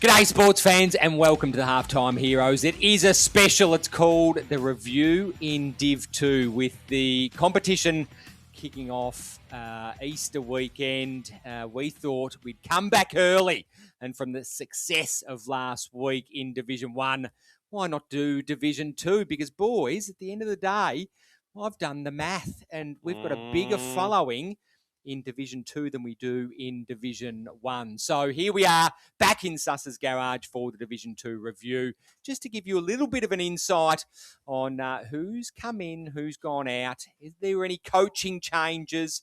G'day sports fans and welcome to the Halftime Heroes. It is a special. It's called the Review in Div 2 with the competition kicking off Easter weekend. We thought we'd come back early and from the success of last week in Division 1, why not do Division 2? Because boys, at the end of the day, I've done the math and we've got a bigger following in Division 2 than we do in Division 1. So here we are back in Suss's garage for the Division 2 review, just to give you a little bit of an insight on who's come in, who's gone out. Is there any coaching changes?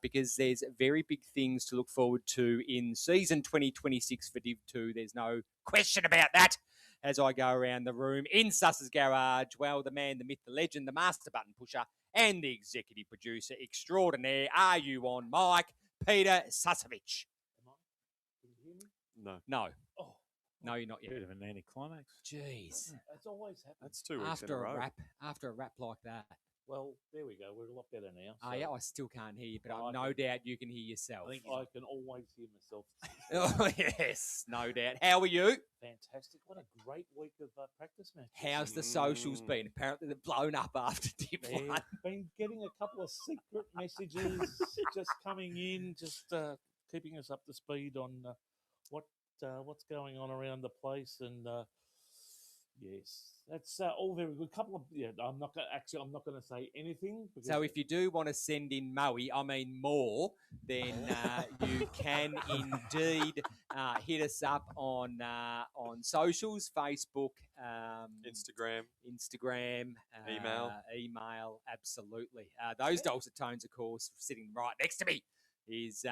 Because there's very big things to look forward to in season 2026 for Div 2. There's no question about that. As I go around the room in Suss's garage, well, the man, the myth, the legend, the master button pusher, and the executive producer extraordinaire. Are you on mic? Peter Susovich. Can you hear me? No. Oh, No, you're not yet. Bit of an anticlimax. Jeez. that's always happened. That's 2 weeks in a row. After a rap like that. Well, there we go. We're a lot better now. Oh, yeah, I still can't hear you, but I I've no doubt you can hear yourself. I think I can always hear myself. Oh, yes, no doubt. How are you? Fantastic. What a great week of practice matches. How's the socials been? Apparently they've blown up after Div 1. Been getting a couple of secret messages just coming in, just keeping us up to speed on what's going on around the place. And yes, that's all very good. I'm not going to say anything. So if you do want to send in more, then you can indeed hit us up on socials, Facebook, Instagram, email, absolutely. Those dulcet tones, of course, sitting right next to me is,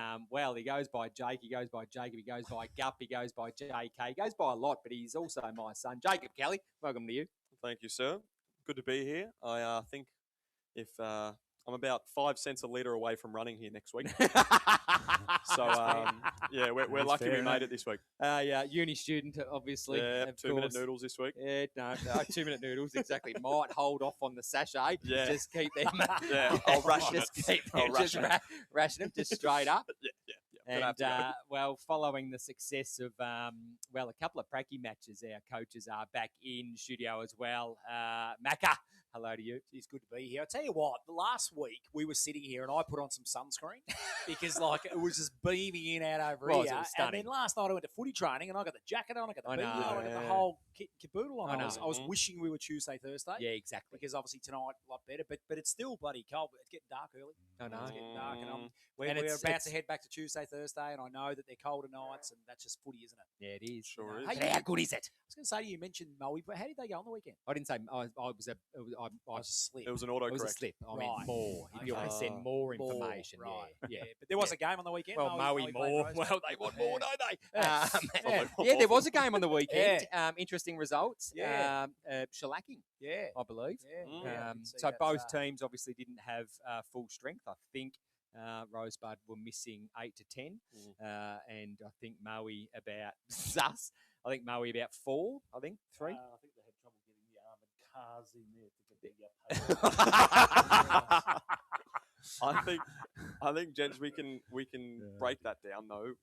he goes by Jake, he goes by Jacob, he goes by Gup, he goes by JK, he goes by a lot, but he's also my son, Jacob Kelly. Welcome to you. Thank you, sir. Good to be here. I think if I'm about 5 cents a litre away from running here next week. So, we're lucky we made it this week. Uni student, obviously. Yeah, 2-minute noodles this week. Yeah, no, 2-minute noodles, exactly. Might hold off on the sachet. Yeah. Just keep them. Yeah, I'll ration just it. keep them. Just ration them just straight up. Yeah. And, following the success of, a couple of pracky matches, our coaches are back in studio as well. Macca, hello to you. It's good to be here. I tell you what, the last week we were sitting here and I put on some sunscreen because it was just beaming in out over here. And then last night I went to footy training and I got the jacket on, I got the beanie on, I got the whole kit and caboodle on. I was wishing we were Tuesday, Thursday. Yeah, exactly. Because obviously tonight a lot better, but it's still bloody cold. It's getting dark early. I know. It's getting dark and we're about to head back to Tuesday, Thursday, and I know that they're colder nights, and that's just footy, isn't it? Yeah, it is. Sure is. Hey, how good is it? I was going to say to you, mentioned Moe, but how did they go on the weekend? I didn't say I was a slip. It was an autocorrect. It was a slip. I mean, more. If you want to send more information, right? Yeah. But there was a game on the weekend. Well, Moe more. Well, they want more, don't they? Yeah. There was a game on the weekend. Interesting results. Yeah. Shellacking. Yeah, I believe. Yeah. So both teams obviously didn't have full strength. I think Rosebud were missing 8 to 10, and I think Moe about Sus. I think Moe about 4. I think 3. I think they had trouble getting the armoured cars in there to get I think, gents, we can break that down though.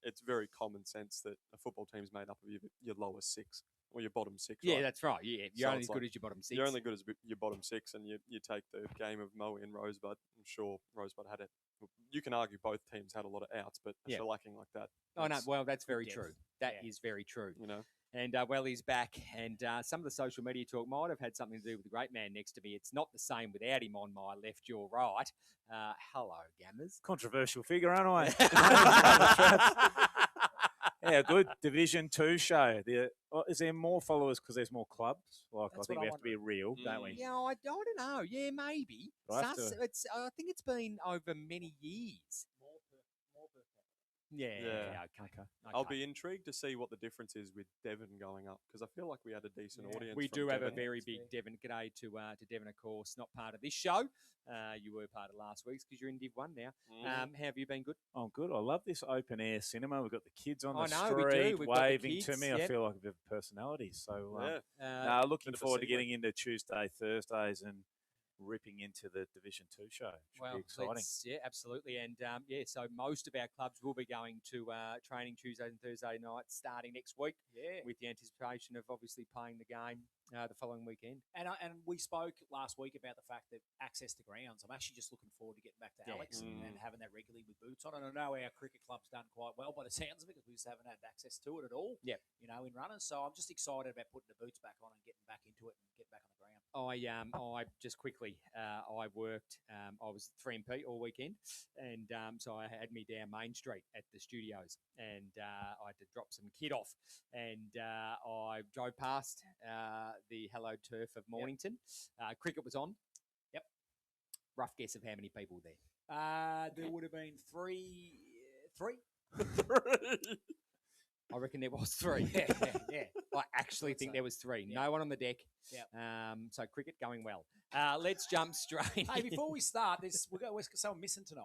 It's very common sense that a football team's made up of your lowest 6 or your bottom 6. Yeah, right? that's right. Yeah, you're only as good as your bottom 6. You're only good as your bottom 6, and you take the game of Moe and Rosebud. I'm sure Rosebud had it. You can argue both teams had a lot of outs, but a shellacking like that. Oh no, well that's very true. That is very true. You know. And he's back, and some of the social media talk might have had something to do with the great man next to me. It's not the same without him on my left, your right. Hello, Gammers. Controversial figure, aren't I? Yeah, good Division 2 show. Is there more followers because there's more clubs? I think we have to be real, don't we? Yeah, I don't know. Yeah, maybe. I think it's been over many years. Yeah. Okay. I'll be intrigued to see what the difference is with Devon going up, because I feel like we had a decent audience. We do have Devon. a very big Devon. G'day to Devon, of course. Not part of this show. You were part of last week's because you're in Div 1 now. How have you been? Good? I'm good. I love this open air cinema. We've got the kids on the street we do. waving to me. I feel like a bit of personality. So looking forward to getting into Tuesday, Thursdays, and ripping into the Division 2 show. Should be Well, exciting. yeah, absolutely. And so most of our clubs will be going to training Tuesdays and Thursday nights starting next week. Yeah. With the anticipation of obviously playing the game the following weekend. And we spoke last week about the fact that access to grounds. I'm actually just looking forward to getting back to Alex and having that regularly with boots on. And I know our cricket club's done quite well by the sounds of it because we just haven't had access to it at all. Yep. In runners. So I'm just excited about putting the boots back on and getting back into it and getting back on the ground. I just quickly, I worked, I was 3MP all weekend, and so I had me down Main Street at the studios, and I had to drop some kit off, and I drove past the hallowed turf of Mornington. Cricket was on. Yep. Rough guess of how many people were there? There would have been three. I reckon there was three. Yeah. I actually think there was three. Yeah. No one on the deck. Yeah. So cricket going well. Let's jump straight. Hey, before we start, we've got someone missing tonight,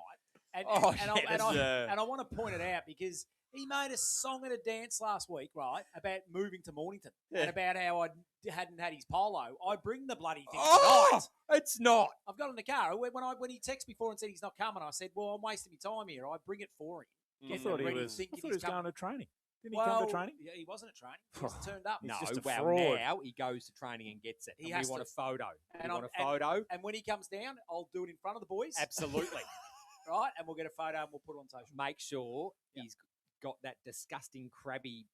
and I want to point it out because he made a song and a dance last week, right, about moving to Mornington and about how I hadn't had his polo. I bring the bloody thing tonight. It's not. I've got it in the car. When he texted me before and said he's not coming, I said, well, I'm wasting my time here. I bring it for him. I thought he was going to training. Didn't he come to training? Yeah, he wasn't at training. He hasn't turned up. No, just a well, fraud. now he goes to training and gets it. He And has we want to. a photo. And we want a photo. And when he comes down, I'll do it in front of the boys. Absolutely. Right? And we'll get a photo and we'll put it on social. Make sure he's got that disgusting crabby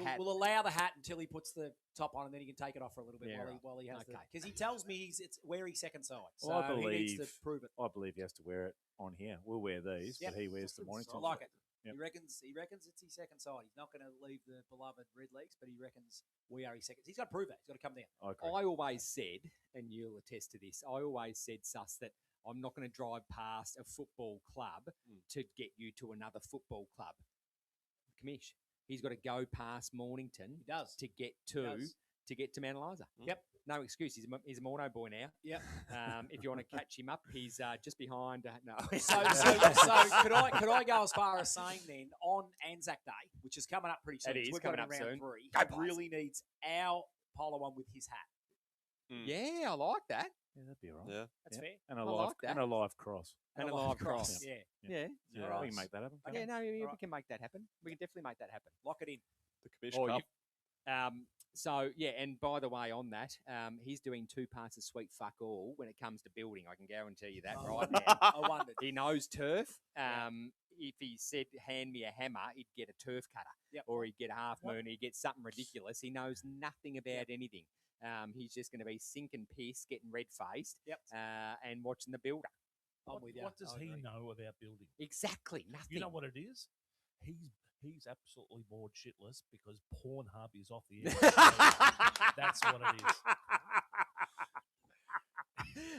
hat. We'll allow the hat until he puts the top on, and then he can take it off for a little bit while he has because he tells me it's wearing second side, so Well, he needs to prove it. I believe he has to wear it on here. We'll wear these, but he wears the Mornington. I like it. Yep. He reckons it's his second side. He's not going to leave the beloved Red Legs, but he reckons we are his second. He's got to prove that. He's got to come down. I always said, and you'll attest to this, I always said, Sus, that I'm not going to drive past a football club to get you to another football club. Commish. He's got to go past Mornington. He does. To get to Mount Eliza. Yep. No excuse. He's a Morno boy now. Yep. If you want to catch him up, he's just behind. No. So could I go as far as saying then on Anzac Day, which is coming up pretty soon? It is we've coming got up in round soon. 3. Go He Pies. really needs our polo one with his hat. Yeah, I like that. Yeah, that'd be all right. Yeah. That's fair. And a I live like that. and a live cross. And a live cross. Yeah. Yeah. Yeah, Right. we can make that happen. Yeah, no, we Right. can make that happen. We can definitely make that happen. Lock it in. The Commish Cup. So, yeah, and by the way, on that, he's doing 2 parts of sweet fuck all when it comes to building. I can guarantee you that right now. I wondered. He knows turf. If he said, hand me a hammer, he'd get a turf cutter. Yep. Or he'd get a half moon, he'd get something ridiculous. He knows nothing about anything. He's just going to be sinking piss, getting red-faced, and watching the builder. I'm with you. What does I he agree. know about building? Exactly, nothing. You know what it is? He's absolutely bored shitless because Pornhub is off the air. That's what it is.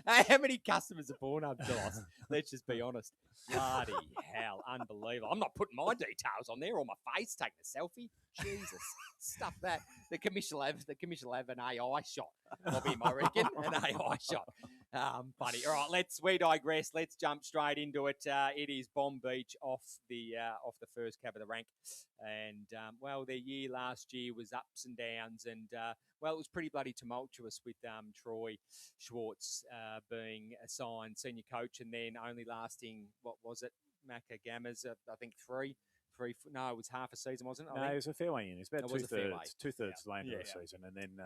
Hey, how many customers are Pornhub to us? Let's just be honest. Bloody hell, unbelievable. I'm not putting my details on there or my face, taking a selfie. Jesus, stuff that. The commission will have an AI shot of him, I reckon. An AI shot. Funny. All right, we digress. Let's jump straight into it. It is Bonbeach off the first cab of the rank. And, their year last year was ups and downs. And, it was pretty bloody tumultuous with Troy Schwartz being assigned senior coach and then only lasting, what was it, Macca Gammas, I think no, it was half a season, wasn't it? No, it was a fair way in. It was about It was a fair way. two-thirds late in the season. And then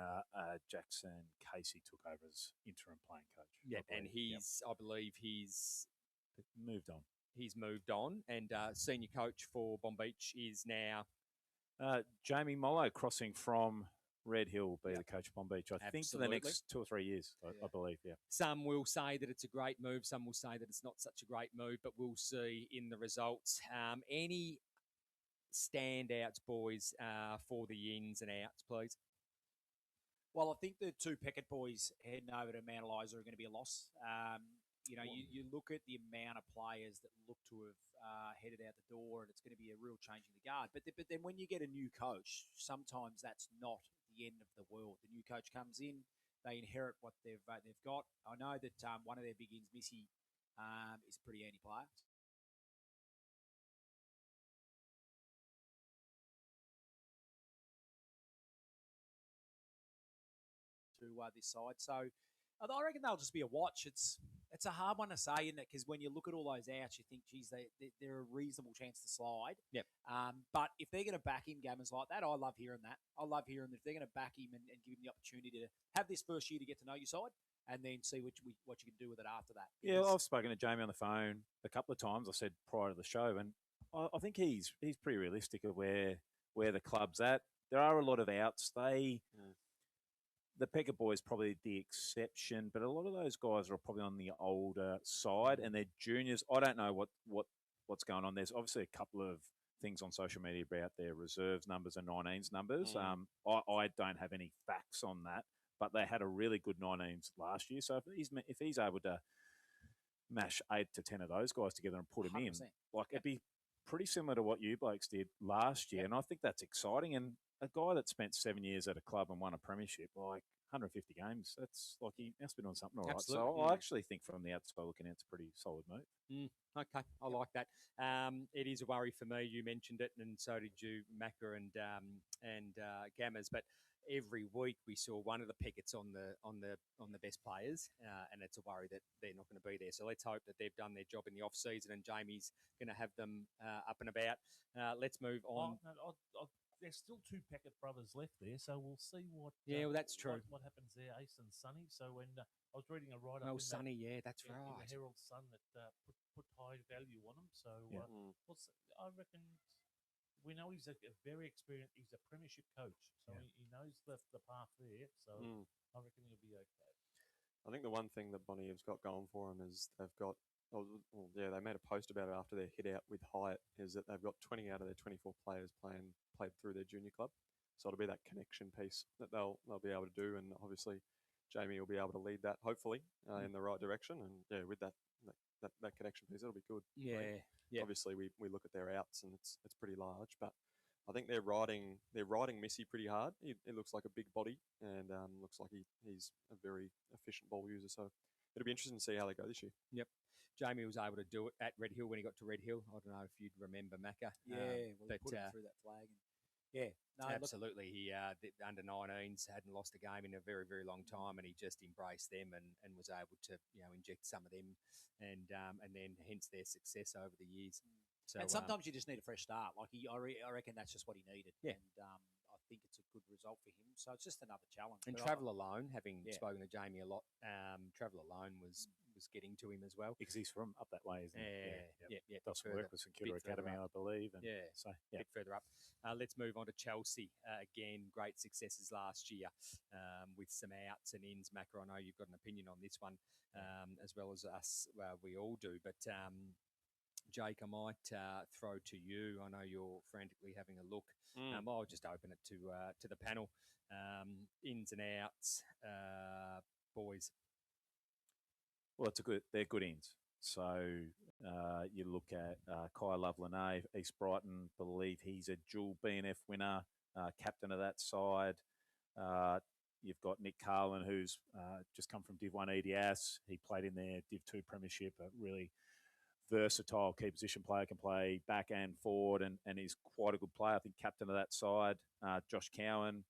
Jackson Casey took over as interim playing coach. Yeah, and I believe he's moved on. He's moved on, and senior coach for Bonbeach is now Jamie Mollo crossing from Red Hill will be the coach of Bonbeach, I think, for the next 2 or 3 years, I believe, Some will say that it's a great move. Some will say that it's not such a great move, but we'll see in the results. Any standouts, boys, for the ins and outs, please? Well, I think the 2 Peckett boys heading over to Mount Eliza are going to be a loss. You look at the amount of players that look to have headed out the door, and it's going to be a real change in the guard. But then when you get a new coach, sometimes that's not the end of the world. The new coach comes in, they inherit what they've got. I know that one of their big ins, Missy, is a pretty handy player. To this side. So I reckon they'll just be a watch. It's a hard one to say, isn't it? Because when you look at all those outs, you think, geez, they're a reasonable chance to slide. Yep. But if they're going to back him, gammers like that, I love hearing that. I love hearing that if they're going to back him and give him the opportunity to have this first year to get to know your side and then see what you can do with it after that. Yeah, I've spoken to Jamie on the phone a couple of times. I said prior to the show, and I think he's pretty realistic of where the club's at. There are a lot of outs. The Pekka boys probably the exception, but a lot of those guys are probably on the older side, and they're juniors. I don't know what's going on. There's obviously a couple of things on social media about their reserves numbers and 19s numbers. I don't have any facts on that, but they had a really good 19s last year. So if he's able to mash 8 to 10 of those guys together and put them 100%. in, it'd be pretty similar to what you blokes did last year, and I think that's exciting. And a guy that spent 7 years at a club and won a premiership, 150 games, that's he must be doing something all right. Absolutely. So I actually think from the outside looking in, it's a pretty solid move. Okay, I like that. It is a worry for me. You mentioned it, and so did you, Macca and Gammers. But every week we saw one of the Peckets on the best players, and it's a worry that they're not going to be there. So let's hope that they've done their job in the off season, and Jamie's going to have them up and about. Let's move on. There's still 2 Peckett brothers left there, so we'll see what. That's true. What happens there, Ace and Sonny. So when I was reading a write-up, Sonny, that's in right. the Herald Sun that put high value on him. So I reckon we know he's a very experienced. He's a premiership coach, so he knows the path there. So I reckon he'll be okay. I think the one thing that Bonnie have got going for them is they've got. They made a post about it after their hit out with Hyatt. Is that they've got 20 out of their 24 players played through their junior club, so it'll be that connection piece that they'll be able to do, and obviously Jamie will be able to lead that hopefully in the right direction, and with that connection piece, it'll be good. Obviously we look at their outs and it's pretty large, but I think they're riding Missy pretty hard. It looks like a big body, and looks like he's a very efficient ball user. So it'll be interesting to see how they go this year. Yep. Jamie was able to do it at Red Hill when he got to Red Hill. I don't know if you'd remember Macca. He put him through that flag. Absolutely. He the under 19s hadn't lost a game in a very, very long time, and he just embraced them and was able to inject some of them, and then hence their success over the years. So, and sometimes you just need a fresh start. I reckon that's just what he needed. Yeah. And I think it's a good result for him. So it's just another challenge. And travel alone, having spoken to Jamie a lot, travel alone was getting to him as well. Because he's from up that way, isn't he? Yeah. Does work with St Kilda Academy, I believe. And so, a bit further up. Let's move on to Chelsea. Again, great successes last year with some outs and ins. Macca, I know you've got an opinion on this one as well as us. We all do. But Jake, I might throw to you. I know you're frantically having a look. I'll just open it to the panel. Ins and outs, boys. Well, they're good ins. So you look at Kai Loveland, East Brighton, believe he's a dual BNF winner, captain of that side. You've got Nick Carlin, who's just come from Div 1 EDS. He played in their Div 2 Premiership, a really versatile key position player, can play back and forward, and is quite a good player. I think captain of that side. Josh Cowan,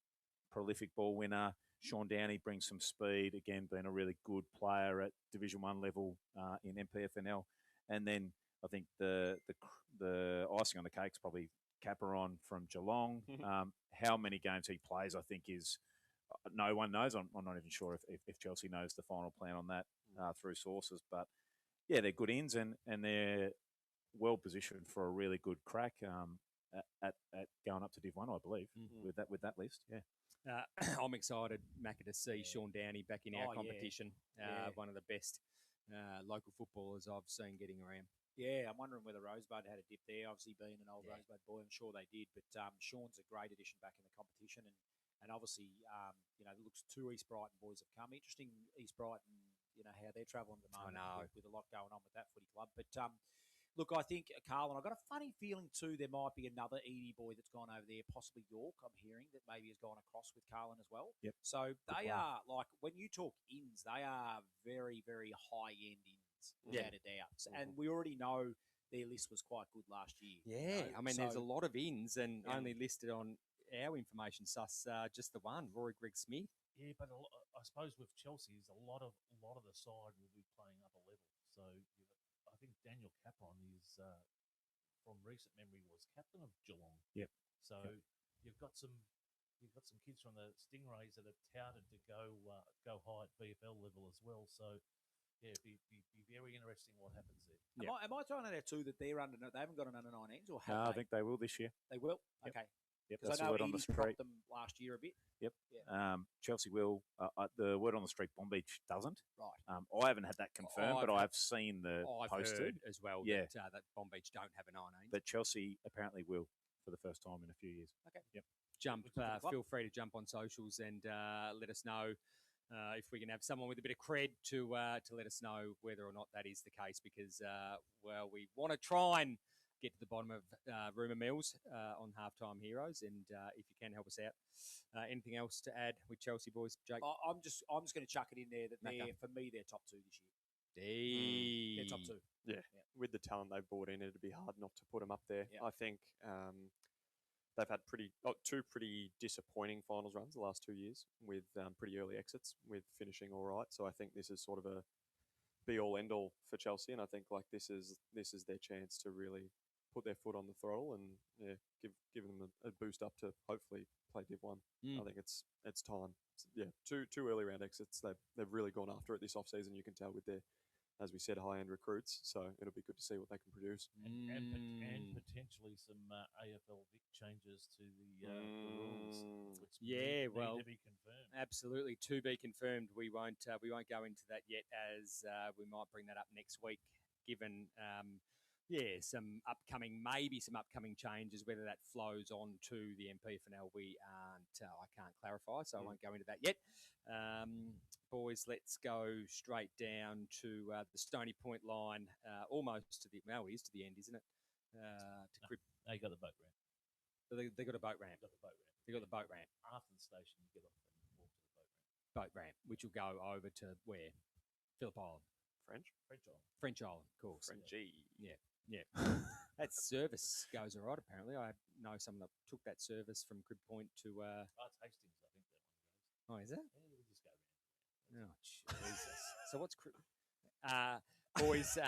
prolific ball winner. Sean Downey brings some speed, again, being a really good player at Division 1 level in MPFNL. And then I think the icing on the cake is probably Caperon from Geelong. How many games he plays, I think, is no one knows. I'm not even sure if Chelsea knows the final plan on that through sources. But, yeah, they're good ins, and they're well positioned for a really good crack at going up to Div 1, I believe, with that list. Yeah. I'm excited, Macca, to see Sean Downey back in our competition. One of the best local footballers I've seen getting around. Yeah, I'm wondering whether Rosebud had a dip there. Obviously, being an old Rosebud boy, I'm sure they did. But Sean's a great addition back in the competition, and obviously, it looks 2 East Brighton boys have come. Interesting, East Brighton, how they're travelling at the moment with a lot going on with that footy club. But look, I think Carlin, I've got a funny feeling too there might be another Edie boy that's gone over there, possibly York, I'm hearing, that maybe has gone across with Carlin as well. Yep. So they are, like, when you talk ins, they are very, very high-end ins, without a doubt. And we already know their list was quite good last year. Yeah, I mean, there's a lot of ins and only listed on our information sus just the one, Rory Greg Smith. Yeah, but I suppose with Chelsea, a lot of the side will be playing upper level. So I think Daniel Capron is, from recent memory, was captain of Geelong. Yep. So you've got some kids from the Stingrays that are touted to go high at VFL level as well. So yeah, be very interesting what happens there. Am I throwing it out too that they're under? They haven't got an under 19s, or have No, they? I think they will this year. They will. Yep. Okay. Yep, Because that's I the know word on the Edie street. propped them last year a bit. Yep. Yeah. Chelsea will. The word on the street, Bonbeach doesn't. Right. I haven't had that confirmed, but I've seen the I've posted heard as well that Bonbeach don't have a 19. that Chelsea apparently will for the first time in a few years. Okay. Yep. Feel free to jump on socials and let us know if we can have someone with a bit of cred to let us know whether or not that is the case, because we want to try and get to the bottom of rumour mills on Halftime Heroes, and if you can help us out. Anything else to add with Chelsea boys, Jake? I'm just going to chuck it in there that for me they're top 2 this year. They're top 2. Yeah. With the talent they've brought in, it'd be hard not to put them up there. Yeah. I think they've had two pretty disappointing finals runs the last 2 years with pretty early exits, with finishing all right. So I think this is sort of a be-all, end-all for Chelsea, and I think like this is their chance to really put their foot on the throttle and give them a boost up to hopefully play Div 1. I think it's time. Two early round exits. They've really gone after it this off-season. You can tell with their, as we said, high-end recruits. So it'll be good to see what they can produce. And potentially some AFL Vic changes to the rules. Which need to be confirmed. Absolutely, to be confirmed. We won't go into that yet, as we might bring that up next week, given some upcoming changes. Whether that flows on to the MPFNL, I can't clarify, so I won't go into that yet. Boys, let's go straight down to the Stony Point line, almost to the it is to the end, isn't it? They got the boat ramp. They got a boat ramp. They got the boat ramp. After the station, you get off and walk to the boat ramp. Boat ramp, which will go over to where? Phillip Island. French Island, of course. Frenchy. Yeah. That service goes all right, apparently. I know someone that took that service from Crib Point to... it's Hastings, I think that one goes. Oh, is it? Yeah, we'll just go around. Oh, Jesus. So what's... boys,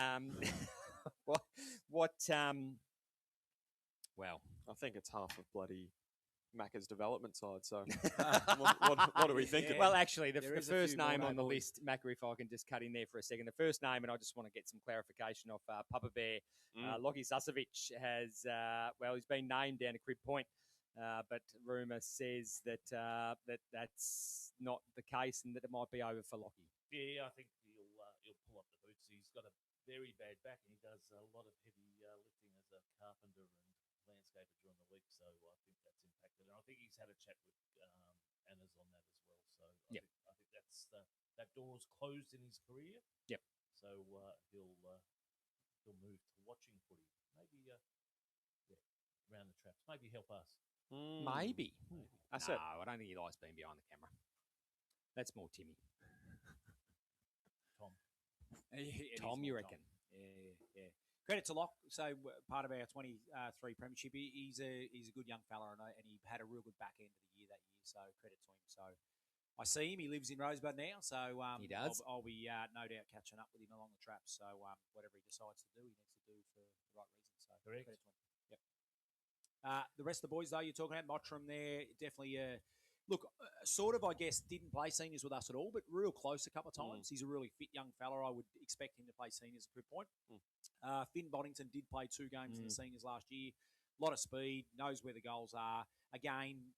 well... I think it's half of bloody Macca's development side. So what are we thinking? Well, actually, the first name on the list, Macca, if I can just cut in there for a second. The first name, and I just want to get some clarification off Papa Bear, Lockie Susovic has, he's been named down to Crib Point, but rumour says that that's not the case and that it might be over for Lockie. Yeah, I think he'll pull up the boots. He's got a very bad back, and he does a lot of heavy lifting as a carpenter and landscaper during the week, so I think that's impacted. And I think he's had a chat with Anna's on that as well. So I think that's that door's closed in his career. Yep. So he'll move to watching footy. Maybe around the traps. Maybe help us. Maybe. That's no, it. I don't think he likes being behind the camera. That's more Timmy. Tom. Tom, you reckon? Yeah. Credit to Locke. So part of our 23 premiership, he's a good young fella, and he had a real good back end of the year that year. So credit to him. So I see him. He lives in Rosebud now. So he does. I'll be no doubt catching up with him along the traps. So whatever he decides to do, he needs to do for the right reason. So correct. Credit to him. Yep. The rest of the boys, though, you're talking about Mottram there, definitely. Look, sort of, I guess, didn't play seniors with us at all, but real close a couple of times. He's a really fit young fella. I would expect him to play seniors at Crib Point. Finn Boddington did play 2 games in the seniors last year. A lot of speed, knows where the goals are. Again,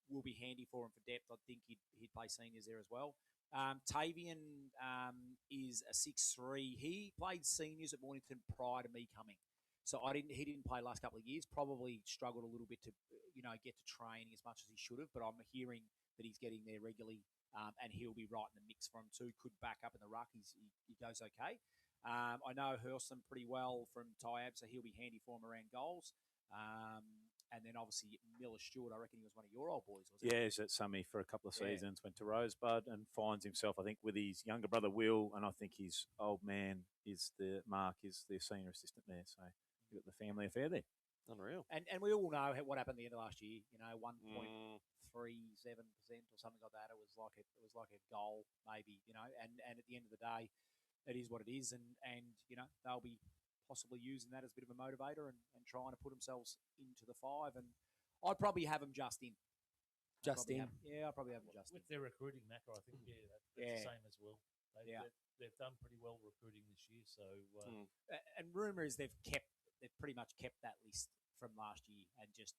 will be handy for him for depth. I think he'd play seniors there as well. Tavian is a 6'3". He played seniors at Mornington prior to me coming. So he didn't play the last couple of years, probably struggled a little bit to, get to training as much as he should have, but I'm hearing that he's getting there regularly, and he'll be right in the mix for him too. Could back up in the ruck. He goes okay. I know Hurston pretty well from Tyabb, so he'll be handy for him around goals. And then obviously Miller Stewart, I reckon he was one of your old boys, wasn't he? Yeah, he's at Summy for a couple of seasons, went to Rosebud and finds himself, I think, with his younger brother Will, and I think his old man is the senior assistant there. So you've got the family affair there. Unreal. And we all know what happened at the end of last year. 1.3 or something like that. It was like a goal, maybe, and at the end of the day, it is what it is, and they'll be possibly using that as a bit of a motivator and trying to put themselves into the 5. And I'd probably have them just in. I'd probably have them just with in. their recruiting, Macca. I think that's the same as well. They've done pretty well recruiting this year. So and rumour is they've pretty much kept that list from last year and just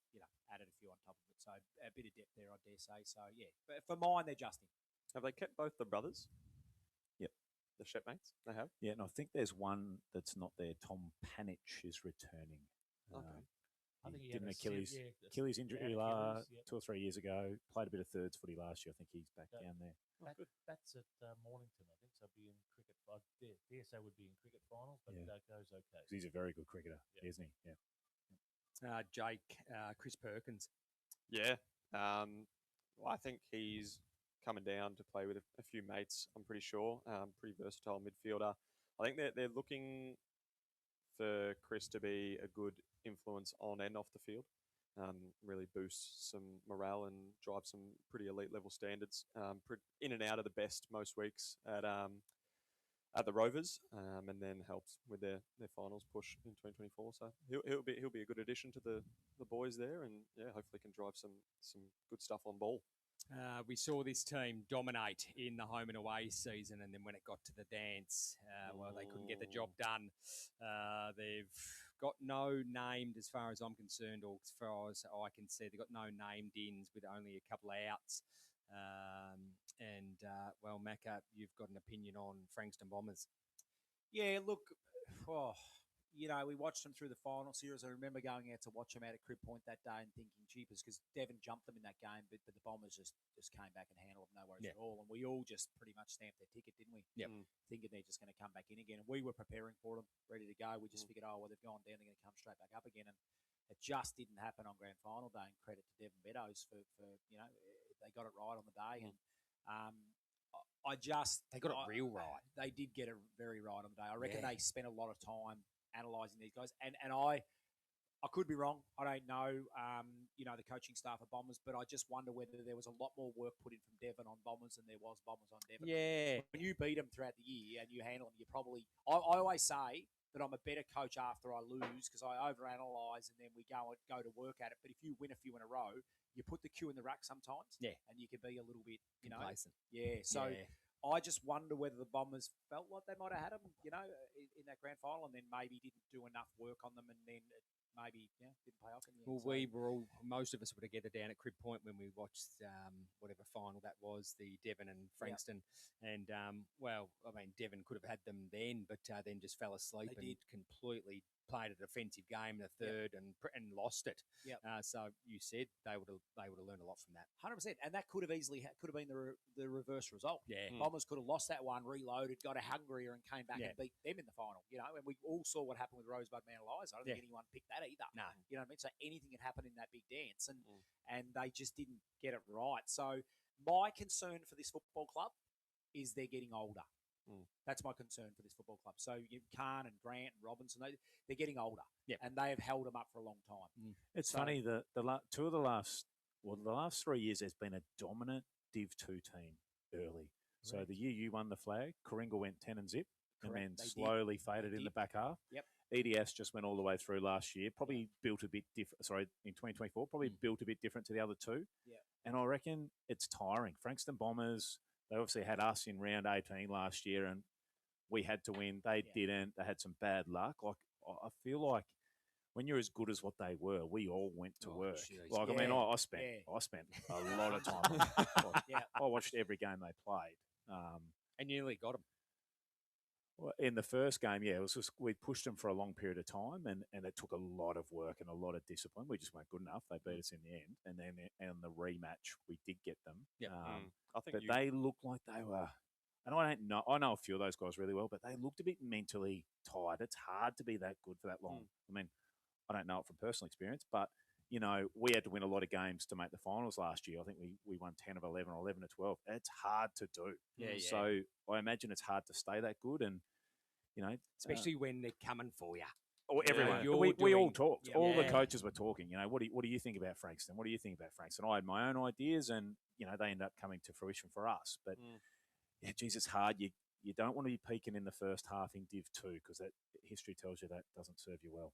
added a few on top of it. So a bit of depth there, I dare say. So yeah, but for mine, they're just in. Have they kept both the brothers? Yep. The shipmates? They have? Yeah, and I think there's one that's not there. Tom Panich is returning. Okay. I think he did an had Achilles injury Achilles, 2 or 3 years ago. Played a bit of thirds footy last year. I think he's back down there. That's at Mornington, I think. So be in cricket. I dare say would be in cricket finals, but that goes okay. He's a very good cricketer, isn't he? Yeah. Jake, Chris Perkins. Yeah. Well, I think he's coming down to play with a few mates, I'm pretty sure. Pretty versatile midfielder. I think they're looking for Chris to be a good influence on and off the field. Really boost some morale and drive some pretty elite level standards. In and out of the best most weeks at the Rovers, and then helps with their finals push in 2024. So he'll be a good addition to the boys there, and hopefully can drive some good stuff on ball. We saw this team dominate in the home and away season, and then when it got to the dance, they couldn't get the job done. They've got no named, as far as I'm concerned, or as far as I can see, they've got no named ins with only a couple of outs. Macca, you've got an opinion on Frankston Bombers. Yeah, look, we watched them through the final series. I remember going out to watch them out at Crib Point that day and thinking, jeepers, because Devon jumped them in that game, but the Bombers just came back and handled them, no worries at all. And we all just pretty much stamped their ticket, didn't we? Yep. Thinking they're just going to come back in again. And we were preparing for them, ready to go. We just figured, they've gone down, they're going to come straight back up again. And it just didn't happen on grand final day. And credit to Devon Meadows for they got it right on the day. And they got it real right. They did get it very right on the day. I reckon they spent a lot of time analysing these guys, and I could be wrong. I don't know, the coaching staff of Bombers, but I just wonder whether there was a lot more work put in from Devon on Bombers than there was Bombers on Devon. Yeah. When you beat them throughout the year and you handle them, you probably. I always say that I'm a better coach after I lose because I overanalyze and then we go to work at it. But if you win a few in a row, you put the cue in the rack sometimes, and you can be a little bit, complacent. So. Yeah. I just wonder whether the Bombers felt like they might have had them, in that grand final, and then maybe didn't do enough work on them, and then it maybe didn't pay off in the end. Well, most of us were together down at Crib Point when we watched whatever final that was, the Devon and Frankston. And, Devon could have had them then, but then just fell asleep and completely played a defensive game in the third and lost it. So you said they would have learned a lot from that. 100%, and that could have easily been the reverse result. Yeah, Bombers could have lost that one, reloaded, got hungrier, and came back and beat them in the final. And we all saw what happened with Rosebud and analyse. I don't think anyone picked that either. No, you know what I mean. So anything had happened in that big dance, and they just didn't get it right. So my concern for this football club is they're getting older. That's my concern for this football club. So Khan and Grant and Robinson, they're getting older, and they have held them up for a long time. It's funny that the last 3 years, there's been a dominant Div 2 team early. So the year you won the flag, Karingal went 10 and zip, and then slowly faded in the back half. EDS just went all the way through last year. Probably built a bit different. Sorry, in 2024, probably built a bit different to the other two. And I reckon it's tiring. Frankston Bombers. They obviously had us in round 18 last year, and we had to win. They didn't. They had some bad luck. Like, I feel like when you're as good as what they were, we all went to work. Geez. I mean, I spent a lot of time. I watched every game they played. And you nearly got them. Well, in the first game, it was just we pushed them for a long period of time, and it took a lot of work and a lot of discipline. We just weren't good enough. They beat us in the end, and then in the rematch, we did get them. I think they looked like they were. And I know a few of those guys really well, but they looked a bit mentally tired. It's hard to be that good for that long. I mean, I don't know it from personal experience, but we had to win a lot of games to make the finals last year. I think we won 10 of 11 or 11 of 12. It's hard to do. So I imagine it's hard to stay that good, and especially when they're coming for you. Or everyone. You're We all doing- talked. Yeah. All the Yeah. coaches were talking. You know, what do you think about Frankston? What do you think about Frankston? I had my own ideas, and you know, they end up coming to fruition for us. But yeah, geez, it's hard. You don't want to be peaking in the first half in Div 2 because that history tells you that doesn't serve you well.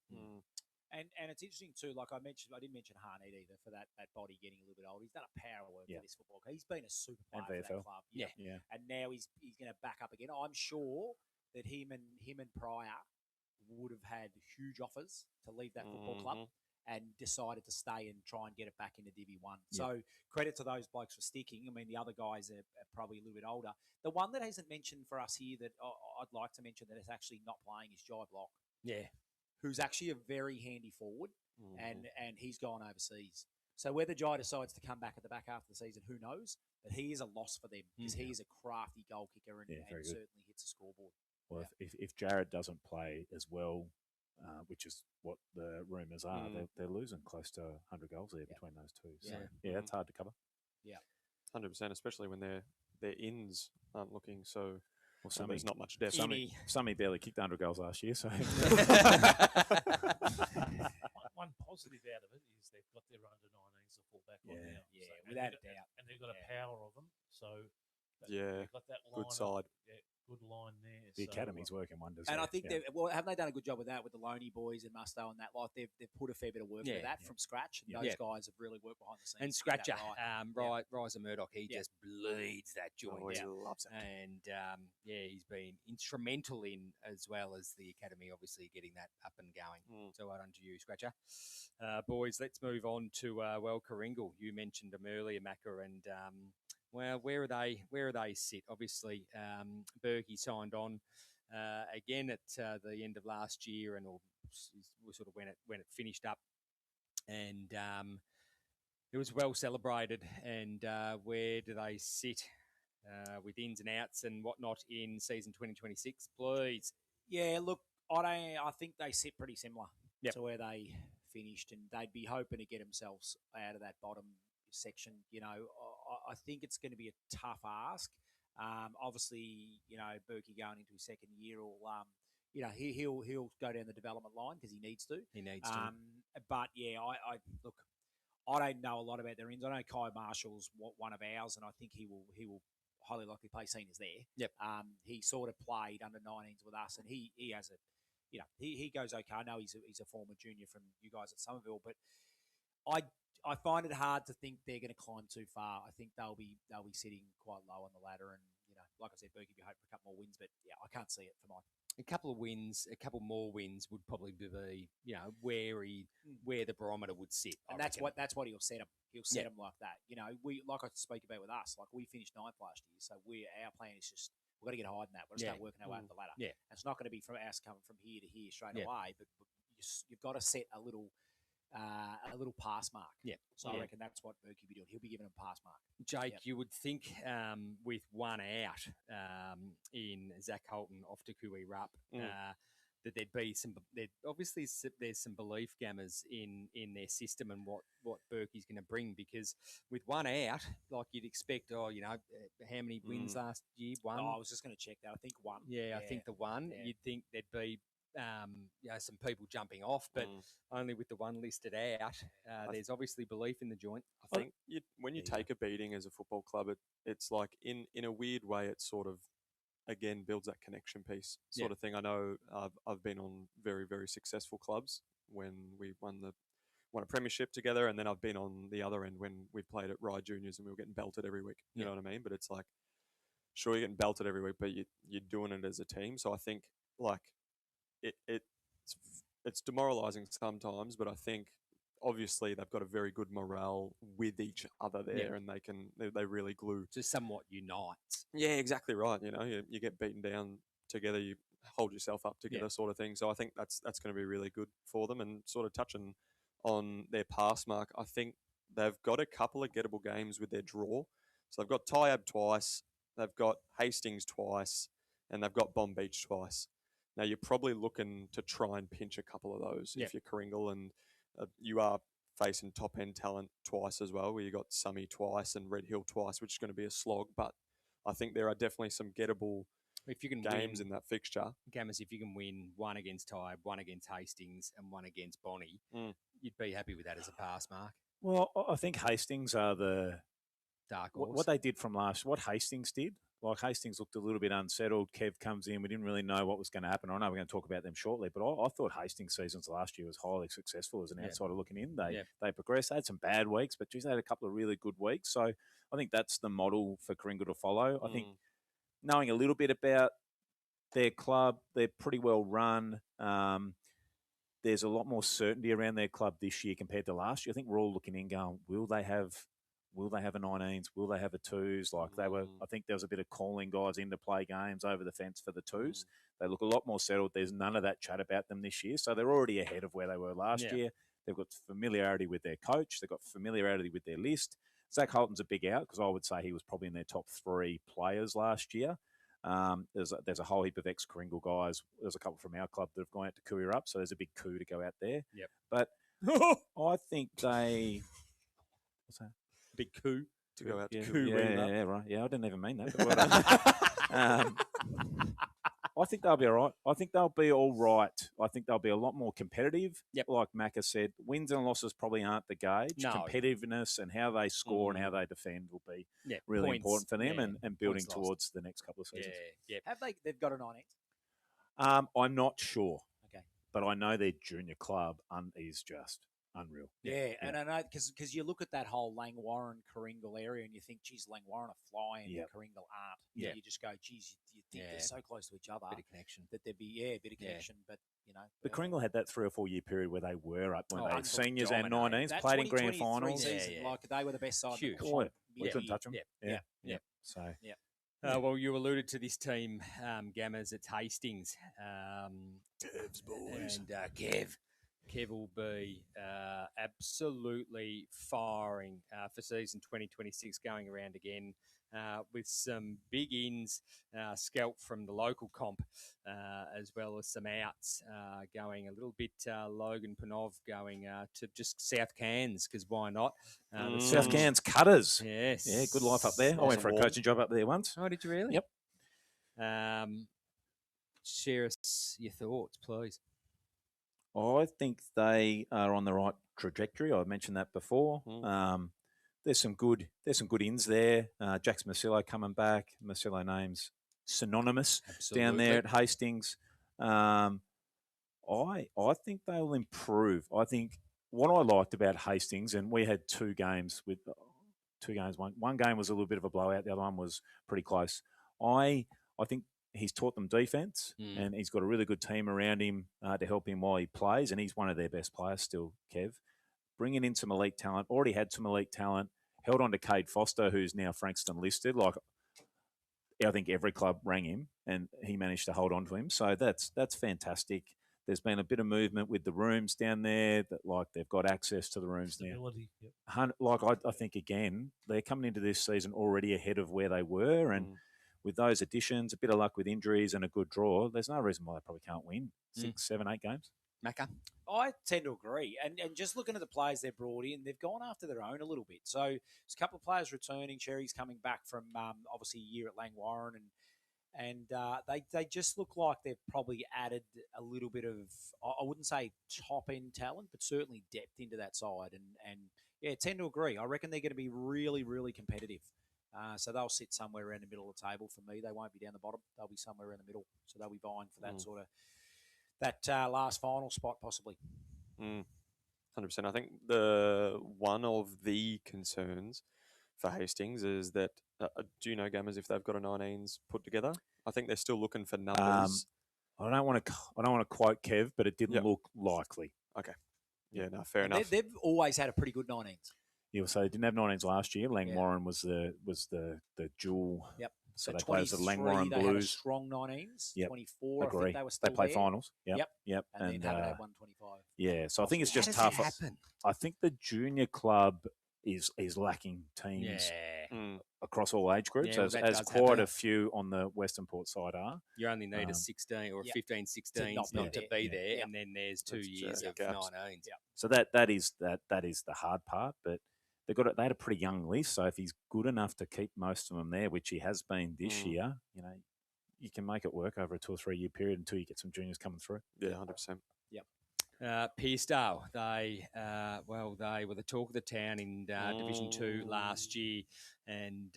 And it's interesting too. Like I didn't mention Harnett either for that body getting a little bit old. He's done a power work for this football club. He's been a super player for that VFL. club. Yeah. And now he's going to back up again. I'm sure that him and Pryor would have had huge offers to leave that football club and decided to stay and try and get it back into Divi 1. So credit to those blokes for sticking. I mean, the other guys are probably a little bit older. The one that hasn't mentioned for us here that I'd like to mention that is actually not playing is Jai Block. Yeah. Who's actually a very handy forward, and he's gone overseas. So whether Jai decides to come back at the back half of the season, who knows? But he is a loss for them because he is a crafty goal kicker and certainly hits a scoreboard. Well, if Jared doesn't play as well, which is what the rumours are, they're losing close to 100 goals there between those two. So, it's hard to cover. Yeah. 100%, especially when their ins aren't looking so... Well, there's not much depth. Sammy barely kicked 100 goals last year, so... One positive out of it is they've got their under-19s to fall back on now. Yeah, So, without a doubt. And they've got a power of them. So, yeah, they've got that line good side. Yeah, good line there. The academy's working wonders. And there. I think haven't they done a good job with that with the Loney boys and Musto and that? Like they've put a fair bit of work into that from scratch. And those guys have really worked behind the scenes. And to get Scratcher, that right. Riser Murdoch, he just bleeds that joint He out. loves it. And he's been instrumental in, as well as the academy, obviously getting that up and going. So well done to you, Scratcher. Boys, let's move on to Karingal. You mentioned them earlier, Macca, and well, where are they sit? Obviously, Berkey signed on again at the end of last year, and sort of when it finished up, and it was well celebrated. And where do they sit with ins and outs and whatnot in season 2026, please? Yeah, look, I think they sit pretty similar to where they finished, and they'd be hoping to get themselves out of that bottom section. You know, I think it's going to be a tough ask. Obviously, you know, Berkey going into his second year, will he'll go down the development line because he needs to. But yeah, I look, I don't know a lot about their ins. I know Kai Marshall's one of ours, and I think he will highly likely play seniors there. Yep. He sort of played under 19s with us, and he has a, you know, he goes okay. I know he's a former junior from you guys at Somerville, but I find it hard to think they're going to climb too far. I think they'll be sitting quite low on the ladder, and you know, like I said, Berkey be hoping for a couple more wins, but yeah, I can't see it for mine. A couple more wins would probably be, you know, where the barometer would sit. And that's what he'll set them. He'll set them like that. You know, we, like I spoke about with us, like we finished 9th last year, so our plan is just we've got to get higher than that. We've got to start working our way up the ladder. Yeah, and it's not going to be from us coming from here to here straight away, but you've got to set a little pass mark. Yeah. So I reckon that's what Berkey will be doing. He'll be giving them a pass mark. Jake, you would think with one out in Zach Holton off to Kui Rupp, that there's some belief gammers in their system and what Berkey's going to bring, because with one out, like you'd expect, how many wins last year? One? Oh, I was just going to check that. I think one. Yeah, I think the one. Yeah. You'd think there'd be some people jumping off, but only with the one listed out, there's obviously belief in the joint. I think when you take a beating as a football club, it's like in a weird way, it sort of again builds that connection piece sort of thing. I know I've been on very, very successful clubs when we won a premiership together, and then I've been on the other end when we played at Rye Juniors and we were getting belted every week. You know what I mean? But it's like, sure, you're getting belted every week, but you're doing it as a team. So I think like it's demoralising sometimes, but I think obviously they've got a very good morale with each other there, and they really glue. So somewhat unites. Yeah, exactly right. You know, you get beaten down together, you hold yourself up together, sort of thing. So I think that's going to be really good for them. And sort of touching on their pass mark, I think they've got a couple of gettable games with their draw. So they've got Tyabb twice, they've got Hastings twice, and they've got Bonbeach twice. Now, you're probably looking to try and pinch a couple of those if you're Karingal, and you are facing top-end talent twice as well, where you got Summy twice and Red Hill twice, which is going to be a slog. But I think there are definitely some gettable If you can games win, in that fixture. Gammers, if you can win one against Tyabb, one against Hastings, and one against Bonnie, you'd be happy with that as a pass mark. Well, I think Hastings are the dark horse. What they did from what Hastings did. Like Hastings looked a little bit unsettled. Kev comes in. We didn't really know what was going to happen. I know we're going to talk about them shortly, but I thought Hastings' seasons last year was highly successful as an outsider looking in. They progressed. They had some bad weeks, but geez, they had a couple of really good weeks. So I think that's the model for Karingal to follow. I think knowing a little bit about their club, they're pretty well run. There's a lot more certainty around their club this year compared to last year. I think we're all looking in going, will they have a 19s? Will they have a 2s? Like they were, I think there was a bit of calling guys in to play games over the fence for the 2s. They look a lot more settled. There's none of that chat about them this year. So they're already ahead of where they were last year. They've got familiarity with their coach. They've got familiarity with their list. Zach Holton's a big out because I would say he was probably in their top 3 players last year. There's a whole heap of ex-Karingal guys. There's a couple from our club that have gone out to Cooey up, so there's a big coup to go out there. Yep. But I think they... What's that? Big coup to go out to yeah, right. Yeah, I didn't even mean that. But I think they'll be all right. I think they'll be all right. I think they'll be a lot more competitive. Yep. Like Macca said, wins and losses probably aren't the gauge. No. Competitiveness and how they score and how they defend will be really points, important for them and building points towards the next couple of seasons. Yeah. They've got a 19? I'm not sure. Okay. But I know their junior club is just unreal. Yeah, and I know because you look at that whole Langwarren Karingal area and you think, geez, Langwarren are flying and Karingal aren't. Yeah. You just go, geez, you think they're so close to each other. Bit of connection. That there'd be a bit of connection, but you know. But Karingal had that 3 or 4 year period where they were up when they had seniors and dominated. 19s, played in grand finals. Season, like they were the best side. We couldn't touch them. Yeah. So. Well, you alluded to this team, Gammers. It's Hastings. Kev's boys. And Kev will be absolutely firing for season 2026, going around again with some big ins, scalped from the local comp, as well as some outs going a little bit. Logan Panov going to just South Cairns, because why not? South Cairns Cutters. Yes. Yeah, good life up there. I went for a coaching job up there once. Oh, did you really? Yep. Share us your thoughts, please. I think they are on the right trajectory. I mentioned that before. There's some good ins there. Jax Masillo coming back. Masillo name's synonymous down there at Hastings. I think they'll improve. I think what I liked about Hastings, and we had 2 games with 2 games. One game was a little bit of a blowout. The other one was pretty close. I think he's taught them defence, and he's got a really good team around him to help him while he plays, and he's one of their best players still, Kev. Bringing in some elite talent, already had some elite talent, held on to Cade Foster, who's now Frankston listed. Like, I think every club rang him, and he managed to hold on to him. So that's fantastic. There's been a bit of movement with the rooms down there, that like they've got access to the rooms now. Yep. Like I think, again, they're coming into this season already ahead of where they were, and with those additions, a bit of luck with injuries and a good draw, there's no reason why they probably can't win 6, 7, 8 games. Macca? I tend to agree. And just looking at the players they've brought in, they've gone after their own a little bit. So there's a couple of players returning. Cherry's coming back from obviously a year at Langwarren, and they just look like they've probably added a little bit of, I wouldn't say top-end talent, but certainly depth into that side. And yeah, tend to agree. I reckon they're going to be really, really competitive. So they'll sit somewhere around the middle of the table for me. They won't be down the bottom. They'll be somewhere around the middle. So they'll be vying for that sort of last final spot possibly. 100%. I think the one of the concerns for Hastings is that do you know, Gammers, if they've got a 19s put together? I think they're still looking for numbers. I don't want to quote Kev, but it didn't look likely. Okay. Yeah, no, fair enough. They've always had a pretty good 19s. Yeah, so they didn't have 19s last year. Langwarren was the dual. Yep. So they play as the Langwarren they Blues. had a strong 19s. Yep. 24, Agree. I think they were still They play there. finals. Yep. And then haven't had 125. Yeah, so I think it's How just does tough. that happen? I think the junior club is lacking teams across all age groups, Yeah, as does quite happen. a few on the Western Port side are. You only need a 16 or a 15, 16 not not be to there. be there, Yeah. and then there's 2 That's years of gaps. 19s. So that is the hard part, but they had a pretty young list. So if he's good enough to keep most of them there, which he has been this year, you can make it work over a 2 or 3 year period until you get some juniors coming through. Yeah, 100%. Pearcedale, they were the talk of the town in Division 2 last year, and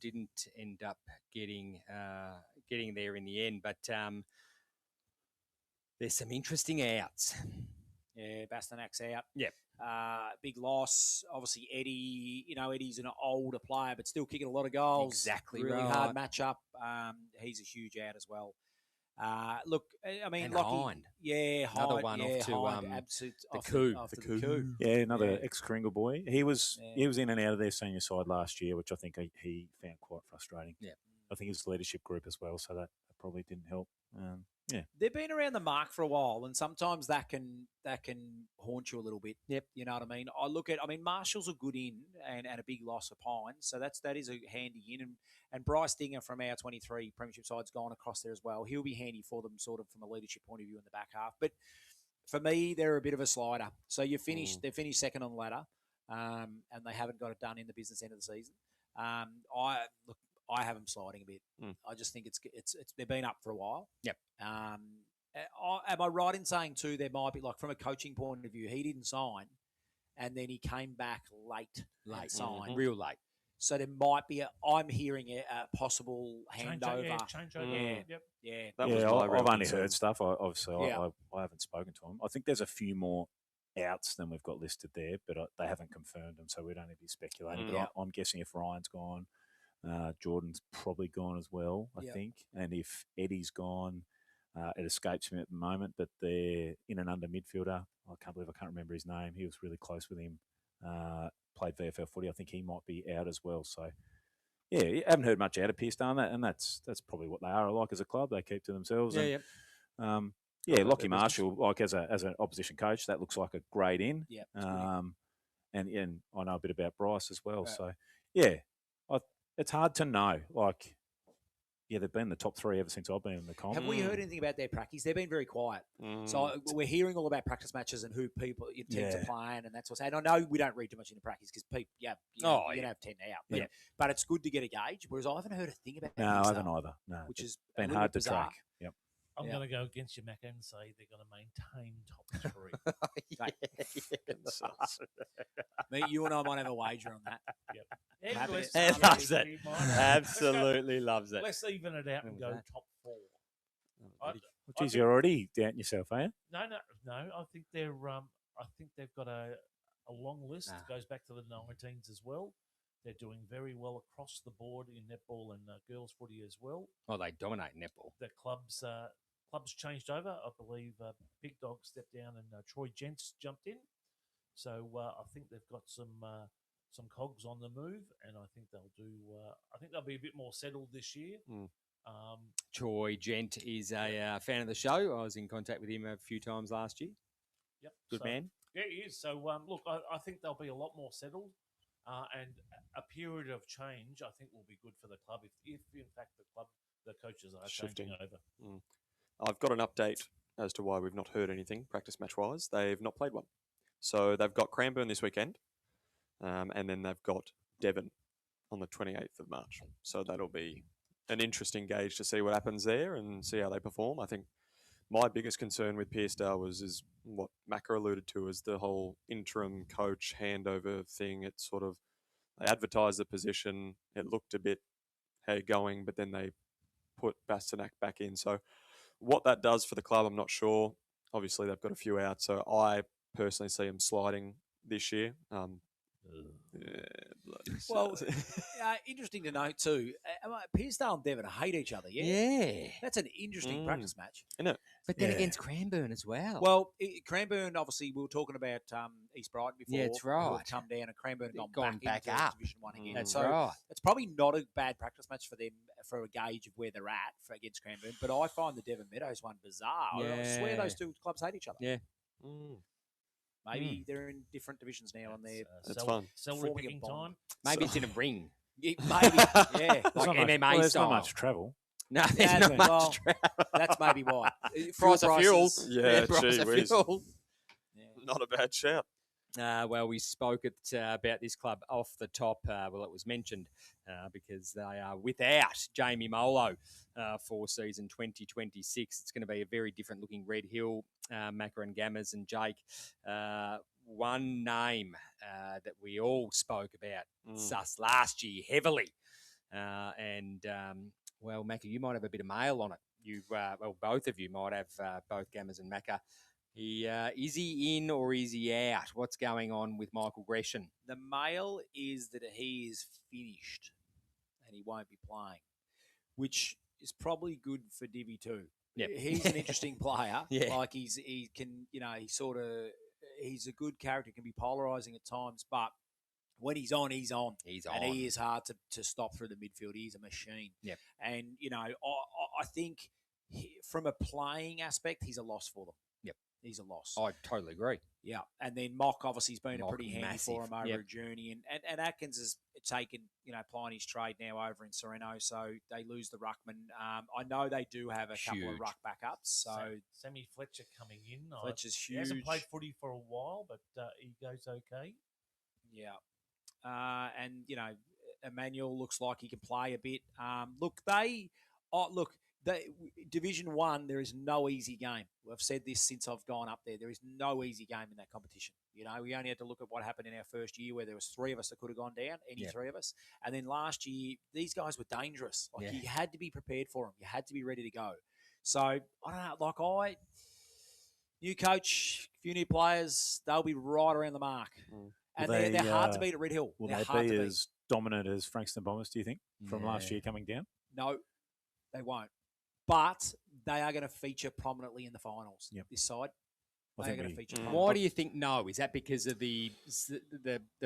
didn't end up getting there in the end. But there's some interesting outs. Yeah, Bastonak's out. Yep. Big loss. Obviously, Eddie. Eddie's an older player, but still kicking a lot of goals. Exactly really right. hard matchup. He's a huge out as well. Look, I mean, and Lockie, Hind. yeah, Another Hind, one yeah, off to Hind, absolute, the off coup. Off The to the coup. Yeah, another Yeah. ex-Karingal boy. He was in and out of their senior side last year, which I think he found quite frustrating. Yeah. I think his leadership group as well, so that probably didn't help. They've been around the mark for a while, and sometimes that can haunt you a little bit. Yep. You know what I mean? I mean, Marshall's a good in and a big loss of Pine, so that is a handy in. And Bryce Dinger from our 23 premiership side's gone across there as well. He'll be handy for them, sort of from a leadership point of view in the back half. But for me, they're a bit of a slider. So they finished second on the ladder, and they haven't got it done in the business end of the season. I have them sliding a bit. I just think it's they've been up for a while. Yep. Am I right in saying too there might be, like, from a coaching point of view, he didn't sign, and then he came back late and signed, real late. So there might be I'm hearing a possible handover. Changeover. Yep. Yeah. That was my real I've only concern. heard stuff. Obviously, Yeah. I haven't spoken to him. I think there's a few more outs than we've got listed there, but they haven't confirmed them, so we'd only be speculating. But I'm guessing if Ryan's gone, Jordan's probably gone as well, I think. And if Eddie's gone, it escapes me at the moment, but they're in and under midfielder. I can't remember his name. He was really close with him. Played VFL footy. I think he might be out as well. So, yeah, you haven't heard much out of Pearcedale, and that's probably what they are like as a club. They keep to themselves. Lockie Marshall, like as an opposition coach, that looks like a great in. Yeah. And I know a bit about Bryce as well. Right. So, yeah, it's hard to know. Like, yeah, they've been in the top 3 ever since I've been in the comp. Have we heard anything about their practice? They've been very quiet. So we're hearing all about practice matches and who people teams are playing and that sort of stuff. And I know we don't read too much into practice because people, you can have 10 out. But it's good to get a gauge, whereas I haven't heard a thing about that. No, I haven't either. No, which has been hard to track. Yep. I'm going to go against you, Macca, and say they're going to maintain top 3. Me, you and I might have a wager on that. Yep. Loves it. Absolutely loves it. Let's even it out and go top 4. Geez, you're already doubting yourself, are you? No. I think they've got a long list. It goes back to the 19s as well. They're doing very well across the board in netball and girls footy as well. Oh, they dominate netball. The clubs changed over. I believe Big Dog stepped down and Troy Gents jumped in. So I think they've got some cogs on the move, and I think they'll do. I think they'll be a bit more settled this year. Troy Gent is a fan of the show. I was in contact with him a few times last year. Yep, good man. Yeah, he is. So look, I think they'll be a lot more settled. And a period of change, I think, will be good for the club if in fact, the coaches are changing over. I've got an update as to why we've not heard anything practice match-wise. They've not played one. So they've got Cranbourne this weekend, and then they've got Devon on the 28th of March. So that'll be an interesting gauge to see what happens there and see how they perform. I think my biggest concern with Pearcedale is what Macca alluded to, is the whole interim coach handover thing. It sort of, they advertised the position. It looked a bit, hey, going, but then they put Bastonak back in. So what that does for the club, I'm not sure. Obviously, they've got a few out. So I personally see them sliding this year. Interesting to note too. Pearcedale and Devon hate each other. Yeah. That's an interesting practice match, isn't it? But then against Cranbourne as well. Well, Cranbourne, obviously, we were talking about East Brighton before. Yeah, that's right. Who had come down, and Cranbourne had gone back into up. Division 1 again. That's so right. It's probably not a bad practice match for them for a gauge of where they're at against Cranbourne. But I find the Devon Meadows one bizarre. I swear those two clubs hate each other. Yeah. Maybe they're in different divisions now, and they're that's fun. Salary picking time. Maybe it's in a ring. Maybe, yeah, like MMA there's style. not much travel. No, there's not much travel. That's maybe why. Price of fuel. Yeah, price gee of whiz. fuel. Not a bad shout. Well, we spoke about this club off the top. Well, it was mentioned because they are without Jamie Molo for season 2026. It's going to be a very different looking Red Hill, Macca and Jake. One name that we all spoke about sus last year heavily. Well, Macca, you might have a bit of mail on it. Well, both of you might have both Gammers and Macca. Is he in or is he out? What's going on with Michael Gresham? The mail is that he is finished and he won't be playing, which is probably good for Divi 2. Yeah, he's an interesting player. Yeah. Like he's a good character, can be polarising at times, but when he's on, he's on. And he is hard to stop through the midfield. He's a machine. Yep. And, I think from a playing aspect, he's a loss for them. Yep. He's a loss. I totally agree. Yeah. And then Mock obviously has been Mock, a pretty handy massive. for him over Yep. a journey. And Atkins has taken, plying his trade now over in Sereno. So they lose the ruckman. I know they do have a couple of ruck backups. So Sammy Fletcher coming in. Fletcher's huge. He hasn't played footy for a while, but he goes okay. Yeah. And Emmanuel looks like he can play a bit. Division 1, there is no easy game. I've said this since I've gone up there. There is no easy game in that competition. We only had to look at what happened in our first year where there was 3 of us that could have gone down, three of us. And then last year, these guys were dangerous. You had to be prepared for them. You had to be ready to go. So, I don't know, new coach, few new players, they'll be right around the mark. And they're hard to beat at Red Hill. Will they be as dominant as Frankston Bombers, do you think, from last year coming down? No, they won't. But they are going to feature prominently in the finals. This side, they are going to feature. Why do you think no? Is that because of the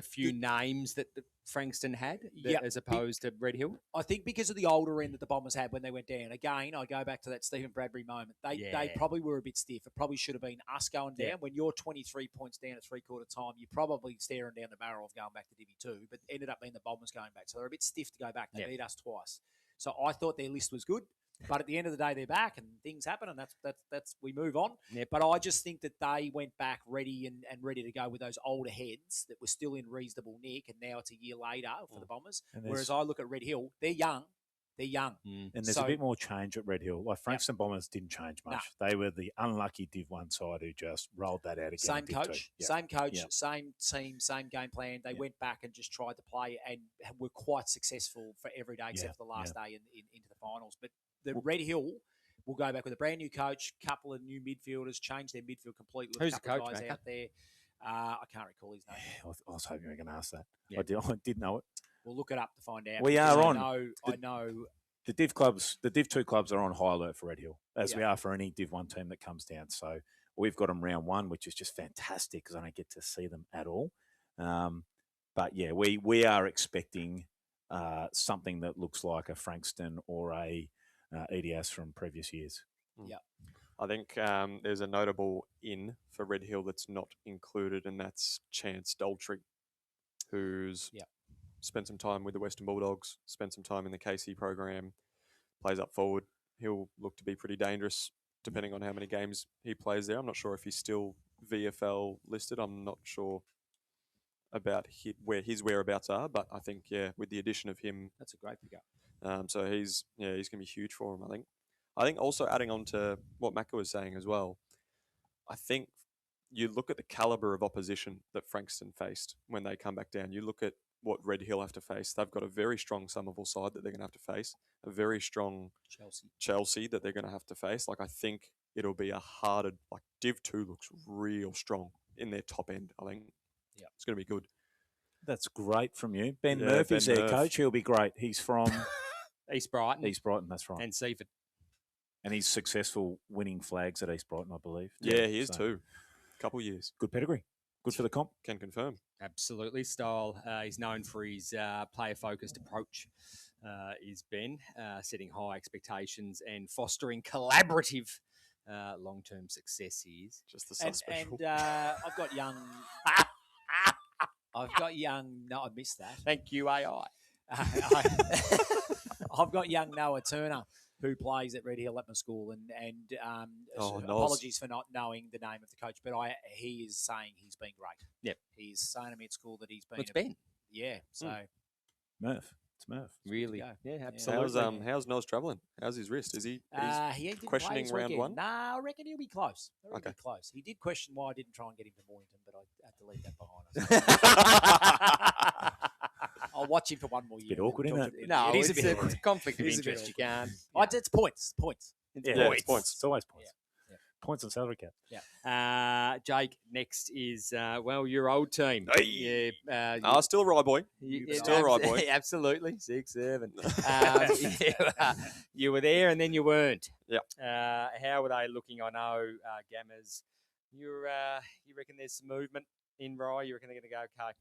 few names that the Frankston had, as opposed to Red Hill? I think because of the older end that the Bombers had when they went down. Again, I go back to that Stephen Bradbury moment. They probably were a bit stiff. It probably should have been us going down. When you're 23 points down at three-quarter time, you're probably staring down the barrel of going back to Divi 2, but it ended up being the Bombers going back. So they're a bit stiff to go back. They beat us twice. So I thought their list was good. But at the end of the day, they're back and things happen, and that's we move on. Yep. But I just think that they went back ready and ready to go with those older heads that were still in reasonable nick, and now it's a year later for the Bombers. Whereas I look at Red Hill, they're young. And there's a bit more change at Red Hill. Like Frankston Bombers didn't change much. They were the unlucky Div 1 side who just rolled that out again. Same coach, same team, same game plan. They went back and just tried to play and were quite successful for every day except for the last day into the finals. But the Red Hill will go back with a brand new coach, couple of new midfielders, change their midfield completely. Who's the coach, guys Macca? out there? I can't recall his name. I was hoping you were going to ask that. I did know it. We'll look it up to find out. We are on. I know. The Div clubs, the Div 2 clubs are on high alert for Red Hill, as we are for any Div 1 team that comes down. So we've got them round 1, which is just fantastic because I don't get to see them at all. But yeah, we are expecting something that looks like a Frankston or a EDS from previous years. Yeah. I think there's a notable in for Red Hill that's not included, and that's Chance Daltrey, who's spent some time with the Western Bulldogs, spent some time in the KC program, plays up forward. He'll look to be pretty dangerous depending on how many games he plays there. I'm not sure if he's still VFL listed. I'm not sure about where his whereabouts are, but I think, with the addition of him... That's a great pickup. So he's going to be huge for him, I think. I think also adding on to what Macca was saying as well, I think you look at the calibre of opposition that Frankston faced when they come back down. You look at what Red Hill have to face. They've got a very strong Somerville side that they're going to have to face, a very strong Chelsea that they're going to have to face. I think it'll be a harder... Div 2 looks real strong in their top end, I think. Yeah, it's going to be good. That's great from you. Ben Murphy's their coach. He'll be great. He's from... East Brighton. East Brighton, that's right. And Seaford. And he's successful winning flags at East Brighton, I believe. Yeah, he is too. Couple years. Good pedigree. Good for the comp. Can confirm. Absolutely. Style. He's known for his player-focused approach, is Ben, setting high expectations and fostering collaborative long-term success. He is. Just the suspect. And I've got young... No, I missed that. Thank you, AI. I've got young Noah Turner who plays at Red Hill at my school, and Nos. apologies for not knowing the name of the coach, but he is saying he's been great. Yep. He's saying to me at school that he's been. It's Ben. Yeah. So Murph. It's Murph. Really? go. Yeah, absolutely. How's Nos travelling? How's his wrist? Is he he didn't questioning play this round weekend. one? Nah, I reckon he'll be close. Okay. Close. He did question why I didn't try and get him to Mornington, but I had to leave that behind us. I'll watch him for one more year. Bit awkward, isn't it? No, it is it's a bit a conflict of It is a bit interest. You can't. It's points. Yeah, points. it's points. It's always points. Yeah. Points on salary cap. Jake, next is, your old team. Hey. Yeah, Still Rye Boy. Still right, boy. Absolutely. 6-7. You were there and then you weren't. Yep. How were they looking? I know, Gammers, you reckon there's some movement in Rye? You reckon they're going to go okay?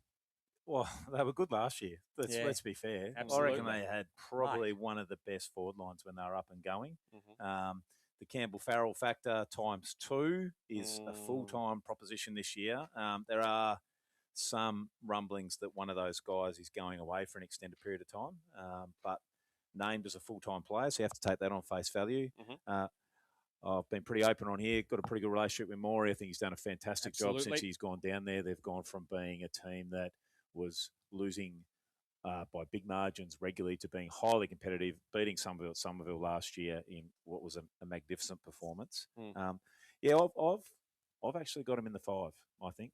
Well, they were good last year. Yeah. Let's be fair. Absolutely. I reckon they had probably one of the best forward lines when they were up and going. Mm-hmm. The Campbell-Farrell factor ×2 is a full-time proposition this year. There are some rumblings that one of those guys is going away for an extended period of time, but named as a full-time player, so you have to take that on face value. Mm-hmm. I've been pretty open on here, got a pretty good relationship with Maury. I think he's done a fantastic job since Absolutely. he's gone down there. They've gone from being a team that was losing by big margins regularly to being highly competitive, beating Somerville last year in what was a magnificent performance. I've actually got him in the 5. I think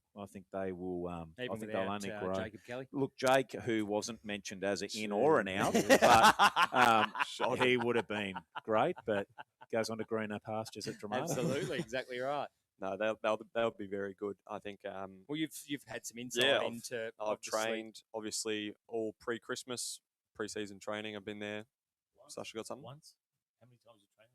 they will. I Even think they'll without, only grow. Jacob Kelly? Look, Jake, who wasn't mentioned as an in or an out, but he would have been great. But goes on to greener pastures at Dromara. Absolutely, exactly right. No, they'll be very good. I think. Well, you've had some insight into. I've obviously- trained obviously all pre-Christmas, pre-season training. I've been there. Sasha got something? Once? How many times you trained?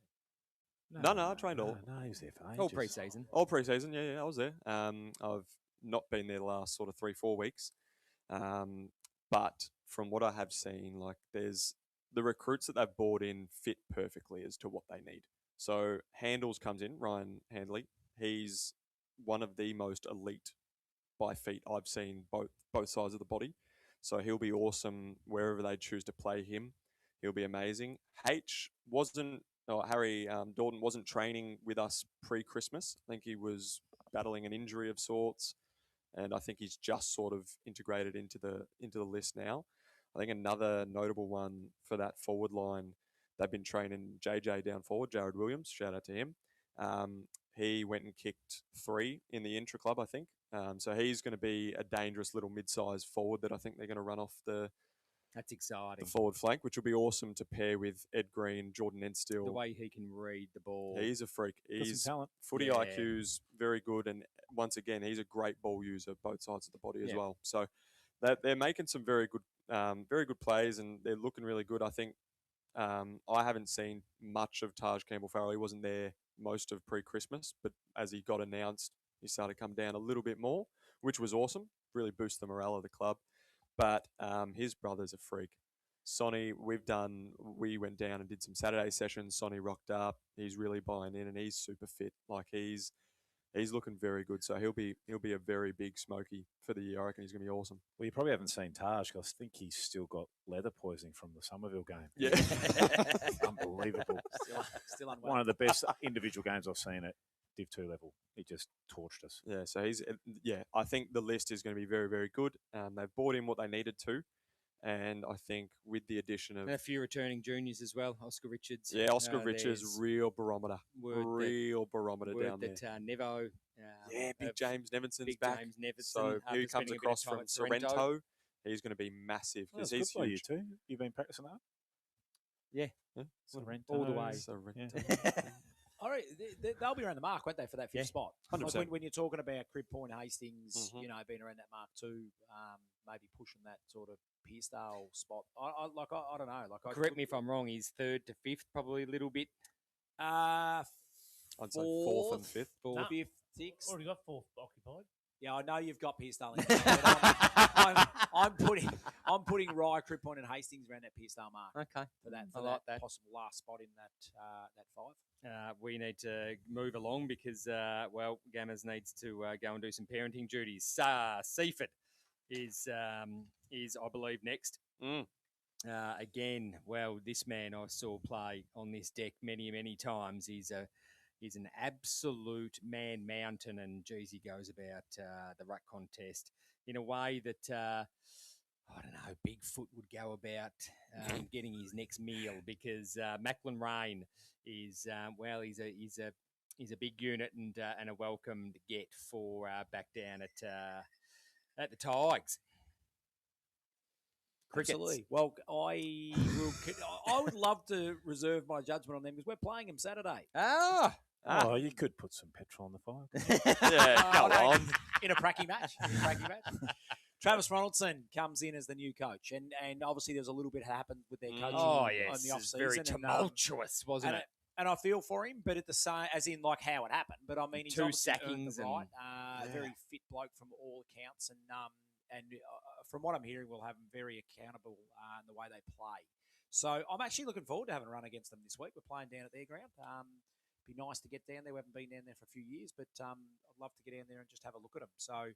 No, I trained all. No, he was there for ages. all pre-season. All pre-season, yeah, I was there. I've not been there the last sort of 3-4 weeks, but from what I have seen, like there's the recruits that they've brought in fit perfectly as to what they need. So Handles comes in, Ryan Handley. He's one of the most elite by feet I've seen both sides of the body. So he'll be awesome wherever they choose to play him. He'll be amazing. Harry Dalton wasn't training with us pre-Christmas. I think he was battling an injury of sorts, and I think he's just sort of integrated into the list now. I think another notable one for that forward line, they've been training JJ down forward, Jared Williams. Shout out to him. He went and kicked 3 in the intra club, I think. So he's going to be a dangerous little mid-sized forward that I think they're going to run off the That's exciting. forward flank, which will be awesome to pair with Ed Green, Jordan Enstill. The way he can read the ball. He's a freak. Got some talent. Footy Yeah. IQ's very good, and once again, he's a great ball user, both sides of the body as Yeah. well. So they're making some very good plays, and they're looking really good. I think I haven't seen much of Taj Campbell-Farrell. He wasn't there most of pre-Christmas, but as he got announced, he started to come down a little bit more, which was awesome. Really boost the morale of the club. But his brother's a freak. Sonny, we went down and did some Saturday sessions. Sonny rocked up. He's really buying in, and he's super fit. Like he's looking very good. So he'll be a very big smoky for the year. I reckon he's going to be awesome. Well, you probably haven't seen Taj, because I think he's still got leather poisoning from the Somerville game. Yeah. Unbelievable. Still unwell. One of the best individual games I've seen at Div 2 level. He just torched us. Yeah, so I think the list is going to be very, very good. They've bought in what they needed to, and I think with the addition of And a few returning juniors as well. Oscar Richards. Oscar Richards, there's real barometer, word down there. that Nevo. Big James Nevenson's Big back. James Nevinson, So after he comes spending a bit of across time from at Sorrento. Sorrento. He's going to be massive Well, because that's he's good by you huge. too. You've been practicing that? Yeah. Sorrento. All the way. Sorrento. All right, they'll be around the mark, won't they, for that fifth Yeah. spot? 100%. Like when you're talking about Crib Point, Hastings, Mhm. being around that mark too, maybe pushing that sort of Pearcedale spot. I don't know. Like, Correct me if I'm wrong. He's 3rd to 5th, probably a little bit. I'd say 4th and 5th. 4th. 5th, 6th. Already got 4th occupied. Yeah, I know you've got Pearcedale. In there, but I'm putting Rye, Crib Point, and Hastings around that Pearcedale mark Okay. for that. I like that. possible last spot in that 5. We need to move along because, Gammers needs to go and do some parenting duties. Seaford is I believe, next. again, well, this man I saw play on this deck many, many times. He's an absolute man mountain, and geez, he goes about the ruck contest in a way that I don't know, Bigfoot would go about getting his next meal, because Macklin Rain is he's a big unit and a welcome get for back down at the Tigers. Absolutely. Well, I would love to reserve my judgment on them because we're playing them Saturday. Oh, you could put some petrol on the fire. Yeah, go on. In a pracky match. Travis Ronaldson comes in as the new coach, and obviously there's a little bit happened with their coaching on the off season. Very tumultuous, wasn't it? And I feel for him, but at the same, as in like how it happened. But I mean, he's 2 obviously sackings earned the right. A very fit bloke from all accounts, and from what I'm hearing, we'll have him very accountable in the way they play. So I'm actually looking forward to having a run against them this week. We're playing down at their ground. Be nice to get down there. We haven't been down there for a few years, but I'd love to get down there and just have a look at them. So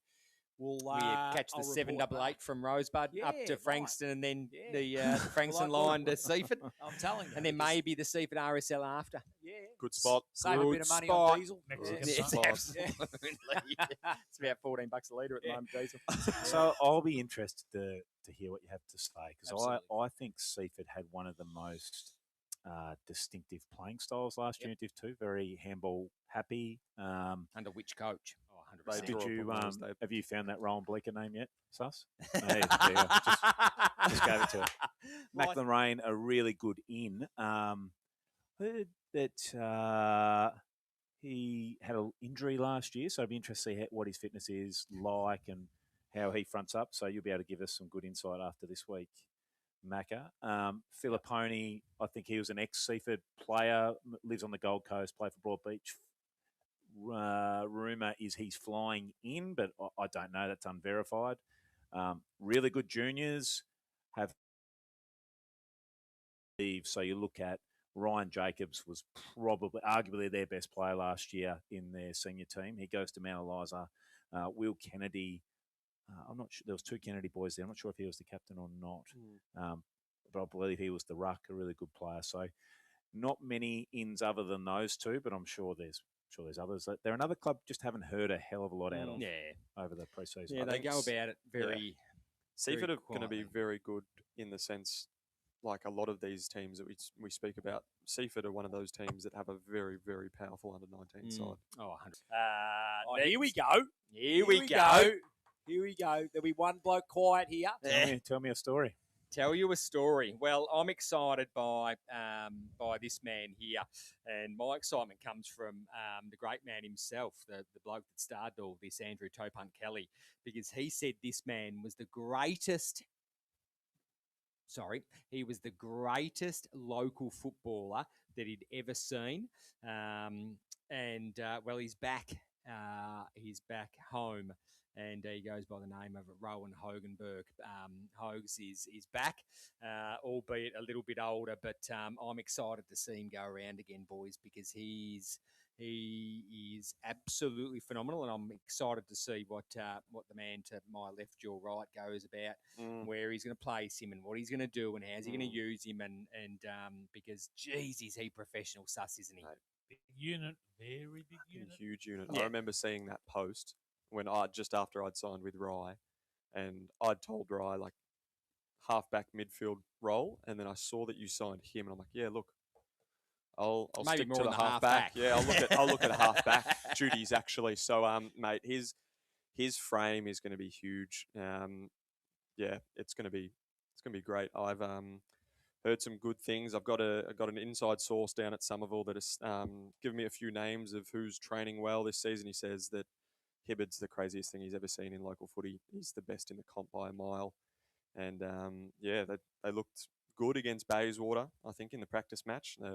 we'll catch the 788 from Rosebud up to Frankston, and then the Frankston line to Seaford. I'm telling you. And then maybe the Seaford RSL after. Yeah. Good spot. Save a bit of money on diesel. Yes, absolutely. It's about $14 a litre at the moment, diesel. So I'll be interested to hear what you have to say, because I think Seaford had one of the most distinctive playing styles last year in Div 2. Very handball happy. Under which coach? Oh, 100%. Did you have you found that Rowan Bleeker name yet, Sus? No, there you go. Just gave it to her. Macklin Rain, a really good in. Heard that he had an injury last year, so I'd be interested to see what his fitness is like and how he fronts up. So you'll be able to give us some good insight after this week, Macca. Filipponi, I think he was an ex-Seaford player, lives on the Gold Coast, played for Bonbeach. Rumour is he's flying in, but I don't know. That's unverified. Really good juniors have. So you look at Ryan Jacobs was arguably their best player last year in their senior team. He goes to Mount Eliza. Will Kennedy. I'm not sure. There was 2 Kennedy boys there. I'm not sure if he was the captain or not. But I believe he was the ruck, a really good player. So not many ins other than those 2, but I'm sure there's others. They're another club just haven't heard a hell of a lot out of over the pre-season. Yeah, they go about it very. Seaford are going to be very good in the sense, like a lot of these teams that we speak about. Seaford are one of those teams that have a very, very powerful under-19 side. Oh, 100. Here we go. Here we go. Here we go. There'll be one bloke quiet here. Tell me a story. Tell you a story. Well, I'm excited by this man here, and my excitement comes from the great man himself, the bloke that started all this, Andrew Topunt Kelly, because he said this man was the greatest. He was the greatest local footballer that he'd ever seen, well, he's back. He's back home. And he goes by the name of Rowan Hogenberg. Hogs is back, albeit a little bit older, but I'm excited to see him go around again, boys, because he is absolutely phenomenal, and I'm excited to see what the man to my left, your right goes about, where he's going to place him and what he's going to do and how's he going to use him, and because, geez, is he professional, Sus, isn't he? Big unit, very big unit. Huge unit. Yeah. I remember seeing that post when just after I'd signed with Rye, and I'd told Rye like half-back midfield role, and then I saw that you signed him, and I'm like, yeah, look, I'll Maybe stick more to on the the half-back. half-back. Yeah, I'll look at half-back duties actually. So, mate, his frame is going to be huge. It's going to be great. I've heard some good things. I've got an inside source down at Somerville that has given me a few names of who's training well this season. He says that Hibbard's the craziest thing he's ever seen in local footy. He's the best in the comp by a mile. And, they looked good against Bayswater, I think, in the practice match. They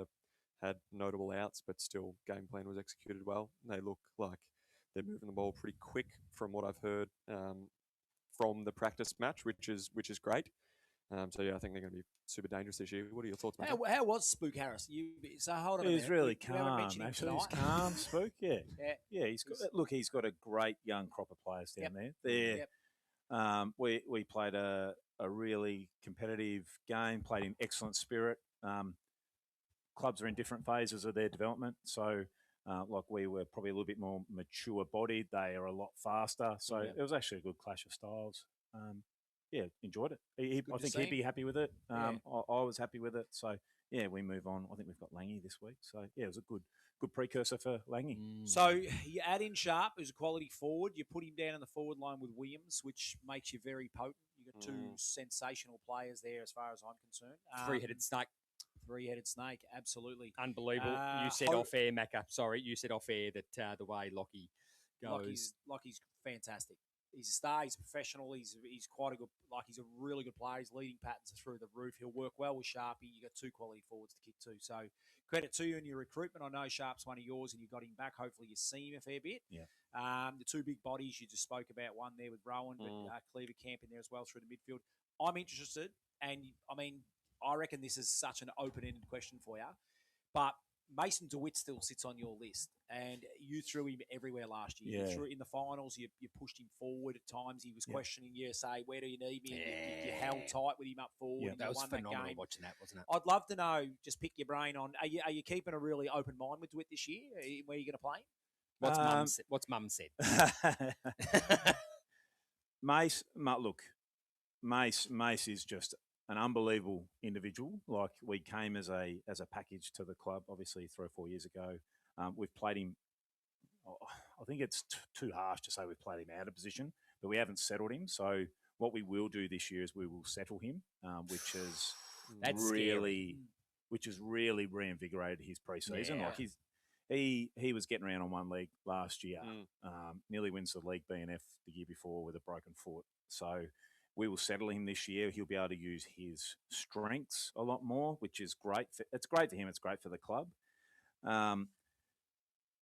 had notable outs, but still game plan was executed well. They look like they're moving the ball pretty quick from what I've heard from the practice match, which is great. I think they're going to be super dangerous this year. What are your thoughts, mate? How was Spook Harris? So hold on a minute. He's really We haven't calm. mentioned him Actually, he's tonight. calm, Spook. Yeah. Yeah. He's got a great young crop of players down there. We played a a really competitive game, played in excellent spirit. Clubs are in different phases of their development. So, like we were probably a little bit more mature-bodied. They are a lot faster. So it was actually a good clash of styles. Yeah, enjoyed it. I think he'd be happy with it. I was happy with it. So, yeah, we move on. I think we've got Langy this week. So, yeah, it was a good precursor for Langy. So you add in Sharp, who's a quality forward. You put him down in the forward line with Williams, which makes you very potent. You've got two sensational players there as far as I'm concerned. Three-headed snake. Three-headed snake, absolutely. Unbelievable. You said off-air, Macca. Sorry, you said off-air that the way Lockie goes. Lockie's fantastic. He's a star. He's a professional. He's quite a good, he's a really good player. His leading patterns are through the roof. He'll work well with Sharpie. You got two quality forwards to kick to. So credit to you in your recruitment. I know Sharp's one of yours, and you got him back. Hopefully you see him a fair bit. Yeah. The two big bodies you just spoke about. One there with Rowan, but Cleaver Camp in there as well through the midfield. I'm interested, and I mean, I reckon this is such an open-ended question for you, but Mason DeWitt still sits on your list, and you threw him everywhere last year. Yeah. You threw in the finals, you pushed him forward at times. He was questioning you, say, where do you need me? You held tight with him up forward. Yeah, and that you was won phenomenal that game. watching that, wasn't it? I'd love to know, just pick your brain on, are you keeping a really open mind with DeWitt this year? Where are you going to play him? What's Mum said? Mace is just an unbelievable individual. Like, we came as a package to the club, obviously 3 or 4 years ago. We've played him. I think it's too harsh to say we've played him out of position, but we haven't settled him. So what we will do this year is we will settle him, which has really reinvigorated his preseason. Yeah. Like, he was getting around on one leg last year. Nearly wins the league BNF the year before with a broken foot. So we will settle him this year. He'll be able to use his strengths a lot more, which is great. It's great for him. It's great for the club.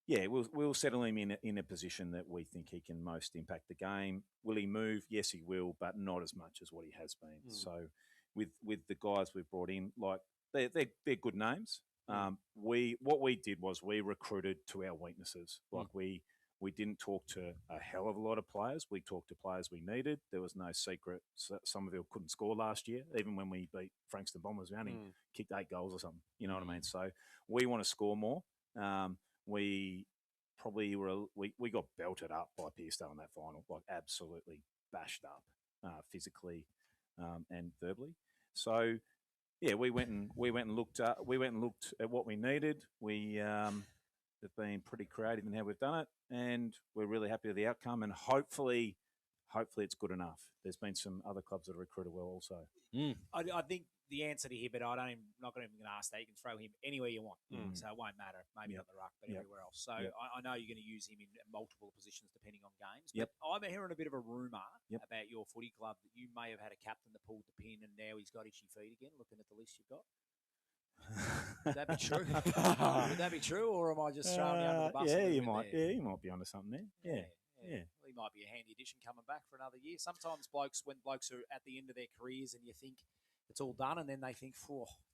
Yeah, we'll settle him in a position that we think he can most impact the game. Will he move? Yes, he will, but not as much as what he has been. So with the guys we've brought in, like, they're good names. What we did was we recruited to our weaknesses. Like, we didn't talk to a hell of a lot of players. We talked to players we needed. There was no secret. Somerville couldn't score last year, even when we beat Frankston Bombers. We only kicked 8 goals or something. You know what I mean? So we want to score more. We probably we got belted up by Pearcedale in that final, like absolutely bashed up physically and verbally. So yeah, we went and looked at what we needed. We have been pretty creative in how we've done it, and we're really happy with the outcome. And hopefully it's good enough. There's been some other clubs that have recruited well also. I think the answer to here, but I'm not going to ask that. You can throw him anywhere you want, so it won't matter. Maybe not the ruck, but everywhere else. So I know you're going to use him in multiple positions depending on games. But I'm hearing a bit of a rumour about your footy club that you may have had a captain that pulled the pin and now he's got itchy feet again, looking at the list you've got. Would that be true? Would that be true, or am I just throwing you under the bus? Yeah, you might. There? Yeah, you might be onto something there. Yeah. Well, he might be a handy addition coming back for another year. Sometimes when blokes are at the end of their careers and you think it's all done, and then they think,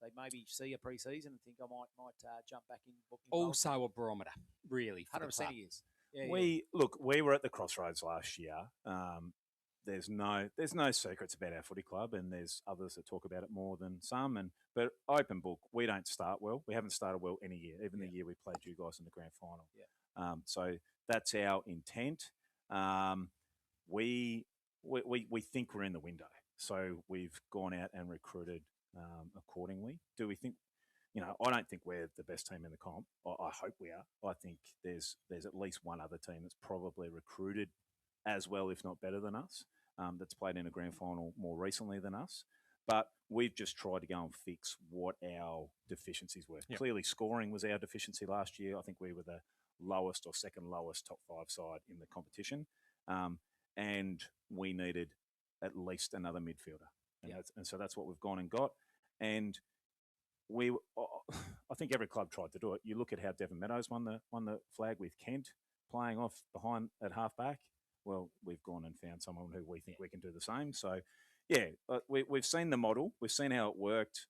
they maybe see a pre-season and think I might jump back in. Also a barometer, really. 100% he is. We were at the crossroads last year. There's no secrets about our footy club, and there's others that talk about it more than some. But open book, we don't start well. We haven't started well any year, even the year we played you guys in the grand final. So that's our intent. We think we're in the window, so we've gone out and recruited accordingly. Do we think? I don't think we're the best team in the comp. I hope we are. I think there's at least one other team that's probably recruited as well, if not better than us, that's played in a grand final more recently than us. But we've just tried to go and fix what our deficiencies were. Clearly, scoring was our deficiency last year. I think we were the lowest or second lowest top 5 side in the competition. And we needed at least another midfielder. And so that's what we've gone and got. And I think every club tried to do it. You look at how Devon Meadows won the flag with Kent playing off behind at halfback. Well, we've gone and found someone who we think we can do the same. So, we've seen the model. We've seen how it worked.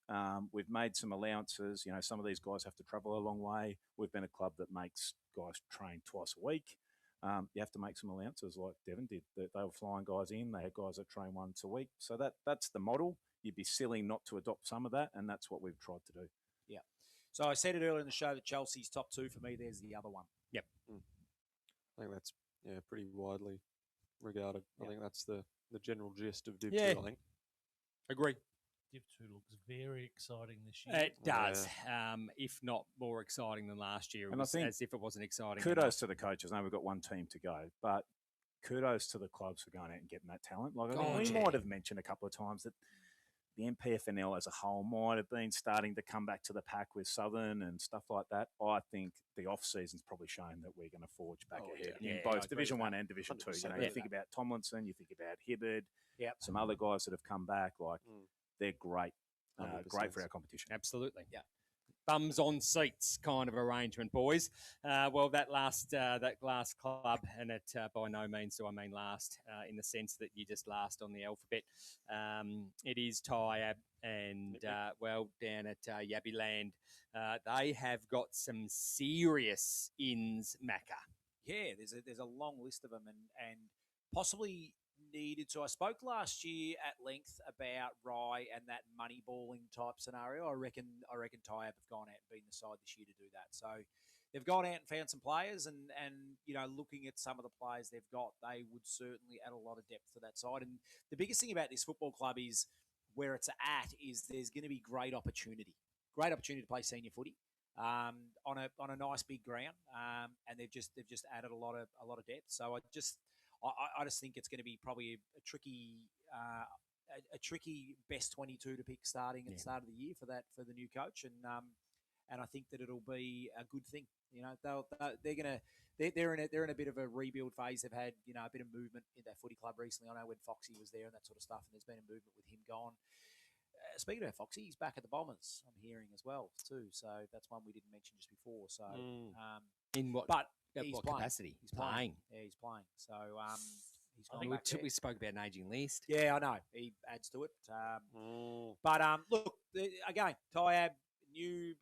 We've made some allowances. Some of these guys have to travel a long way. We've been a club that makes guys train twice a week. you have to make some allowances like Devon did. They were flying guys in. They had guys that train once a week. So that's the model. You'd be silly not to adopt some of that, and that's what we've tried to do. Yeah. So I said it earlier in the show that Chelsea's top two for me. There's the other one. Yep. I think that's pretty widely regarded. I think that's the general gist of Div 2, Yeah. I think. Agree. Div 2 looks very exciting this year. It does, if not more exciting than last year. It And I was think as if it wasn't exciting. Kudos to the coaches. I know we've got one team to go, but kudos to the clubs for going out and getting that talent. Like we might have mentioned a couple of times that the MPFNL as a whole might have been starting to come back to the pack with Southern and stuff like that. I think the off season's probably shown that we're going to forge back ahead in both Division 1 and Division 2. You know, you think about Tomlinson, you think about Hibbard, some other guys that have come back. Like they're great, great for our competition. Absolutely, yeah. Bums on seats kind of arrangement, boys. Well, that last club, and it by no means do I mean last in the sense that you just last on the alphabet. It is Tyabb, and down at Yabbyland, they have got some serious ins, Macca. Yeah, there's a long list of them, and possibly needed to. I spoke last year at length about Rye and that money balling type scenario. I reckon Tyabb have gone out and been the side this year to do that. So they've gone out and found some players, and looking at some of the players they've got, they would certainly add a lot of depth to that side. And the biggest thing about this football club is where it's at is there's going to be great opportunity to play senior footy. On a nice big ground, and they've just added a lot of depth. So I just think it's going to be probably a tricky best 22 to pick starting at the start of the year for the new coach, and I think that it'll be a good thing. You know, they're in a bit of a rebuild phase. They've had a bit of movement in that footy club recently. I know when Foxy was there and that sort of stuff, and there's been a movement with him gone. Speaking of Foxy, he's back at the Bombers, I'm hearing as well too. So that's one we didn't mention just before. So in what? But at he's what playing. capacity? He's playing. Yeah, he's playing. So he's gone back there. We spoke about an aging list. Yeah, I know. He adds to it. But look, again, Tyabb, new,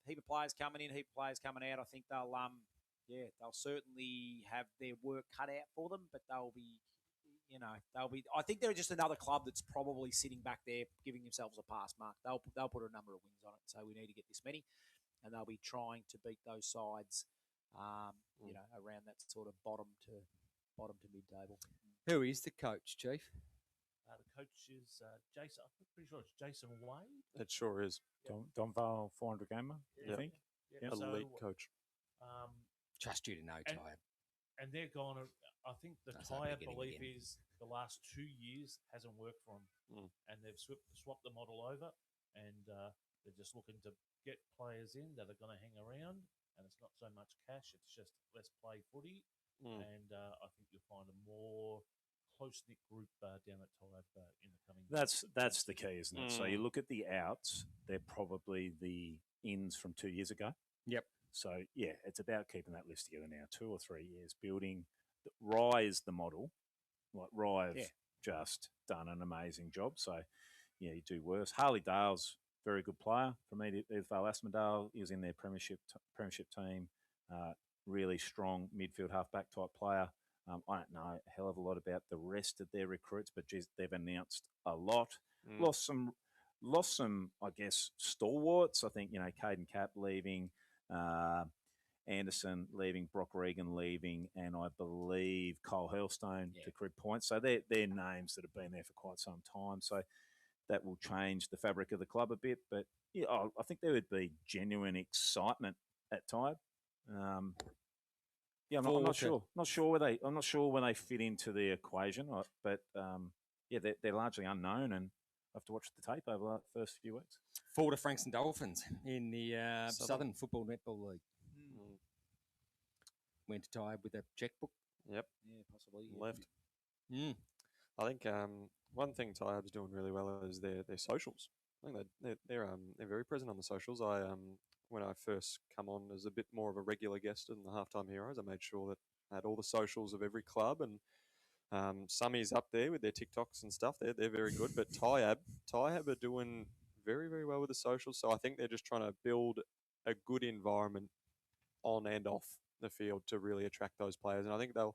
heap of players coming in, heap of players coming out. I think they'll certainly have their work cut out for them, but they'll be. I think they're just another club that's probably sitting back there giving themselves a pass mark. They'll put a number of wins on it, so we need to get this many, and they'll be trying to beat those sides, around that sort of bottom to mid table. Who is the coach, Chief? The coach is Jason. I'm pretty sure it's Jason Wade. It sure is. Donvale 400 gamer, I think. Elite coach. Trust you to know, Tyabb. And they're gone. I think the Tyabb belief is the last 2 years hasn't worked for them, and they've swapped the model over, and they're just looking to get players in that are going to hang around, and it's not so much cash; it's just let's play footy, and I think you'll find a more close-knit group down at Tyabb in the coming. That's the key, isn't it? So you look at the outs; they're probably the ins from 2 years ago. Yep. So yeah, it's about keeping that list together now. 2 or 3 years building. Rye is the model. Like Rye have just done an amazing job. So, yeah, you do worse. Harley Dale's very good player. For me, Vale Aspendale, he was in their premiership team. Really strong midfield halfback type player. I don't know a hell of a lot about the rest of their recruits, but geez, they've announced a lot. Lost some, I guess, stalwarts. I think Caden Cap leaving. Anderson leaving, Brock Regan leaving, and I believe Cole Hurlstone to Crib Point. So they're names that have been there for quite some time. So that will change the fabric of the club a bit. But yeah, I think there would be genuine excitement at Tyabb. I'm not sure. I'm not sure where they fit into the equation. But they're largely unknown, and I have to watch the tape over the first few weeks. Forward to Frankston Dolphins in the Southern Football Netball League. Went to Tyabb with a checkbook. Yep. Yeah, possibly. Left. Yeah. I think one thing Tyabb's doing really well is their socials. I think they're very present on the socials. When I first come on as a bit more of a regular guest in the Halftime Heroes, I made sure that I had all the socials of every club, and Summy's up there with their TikToks and stuff. They're very good, but Tyabb are doing very, very well with the socials. So I think they're just trying to build a good environment on and off the field to really attract those players. And I think they'll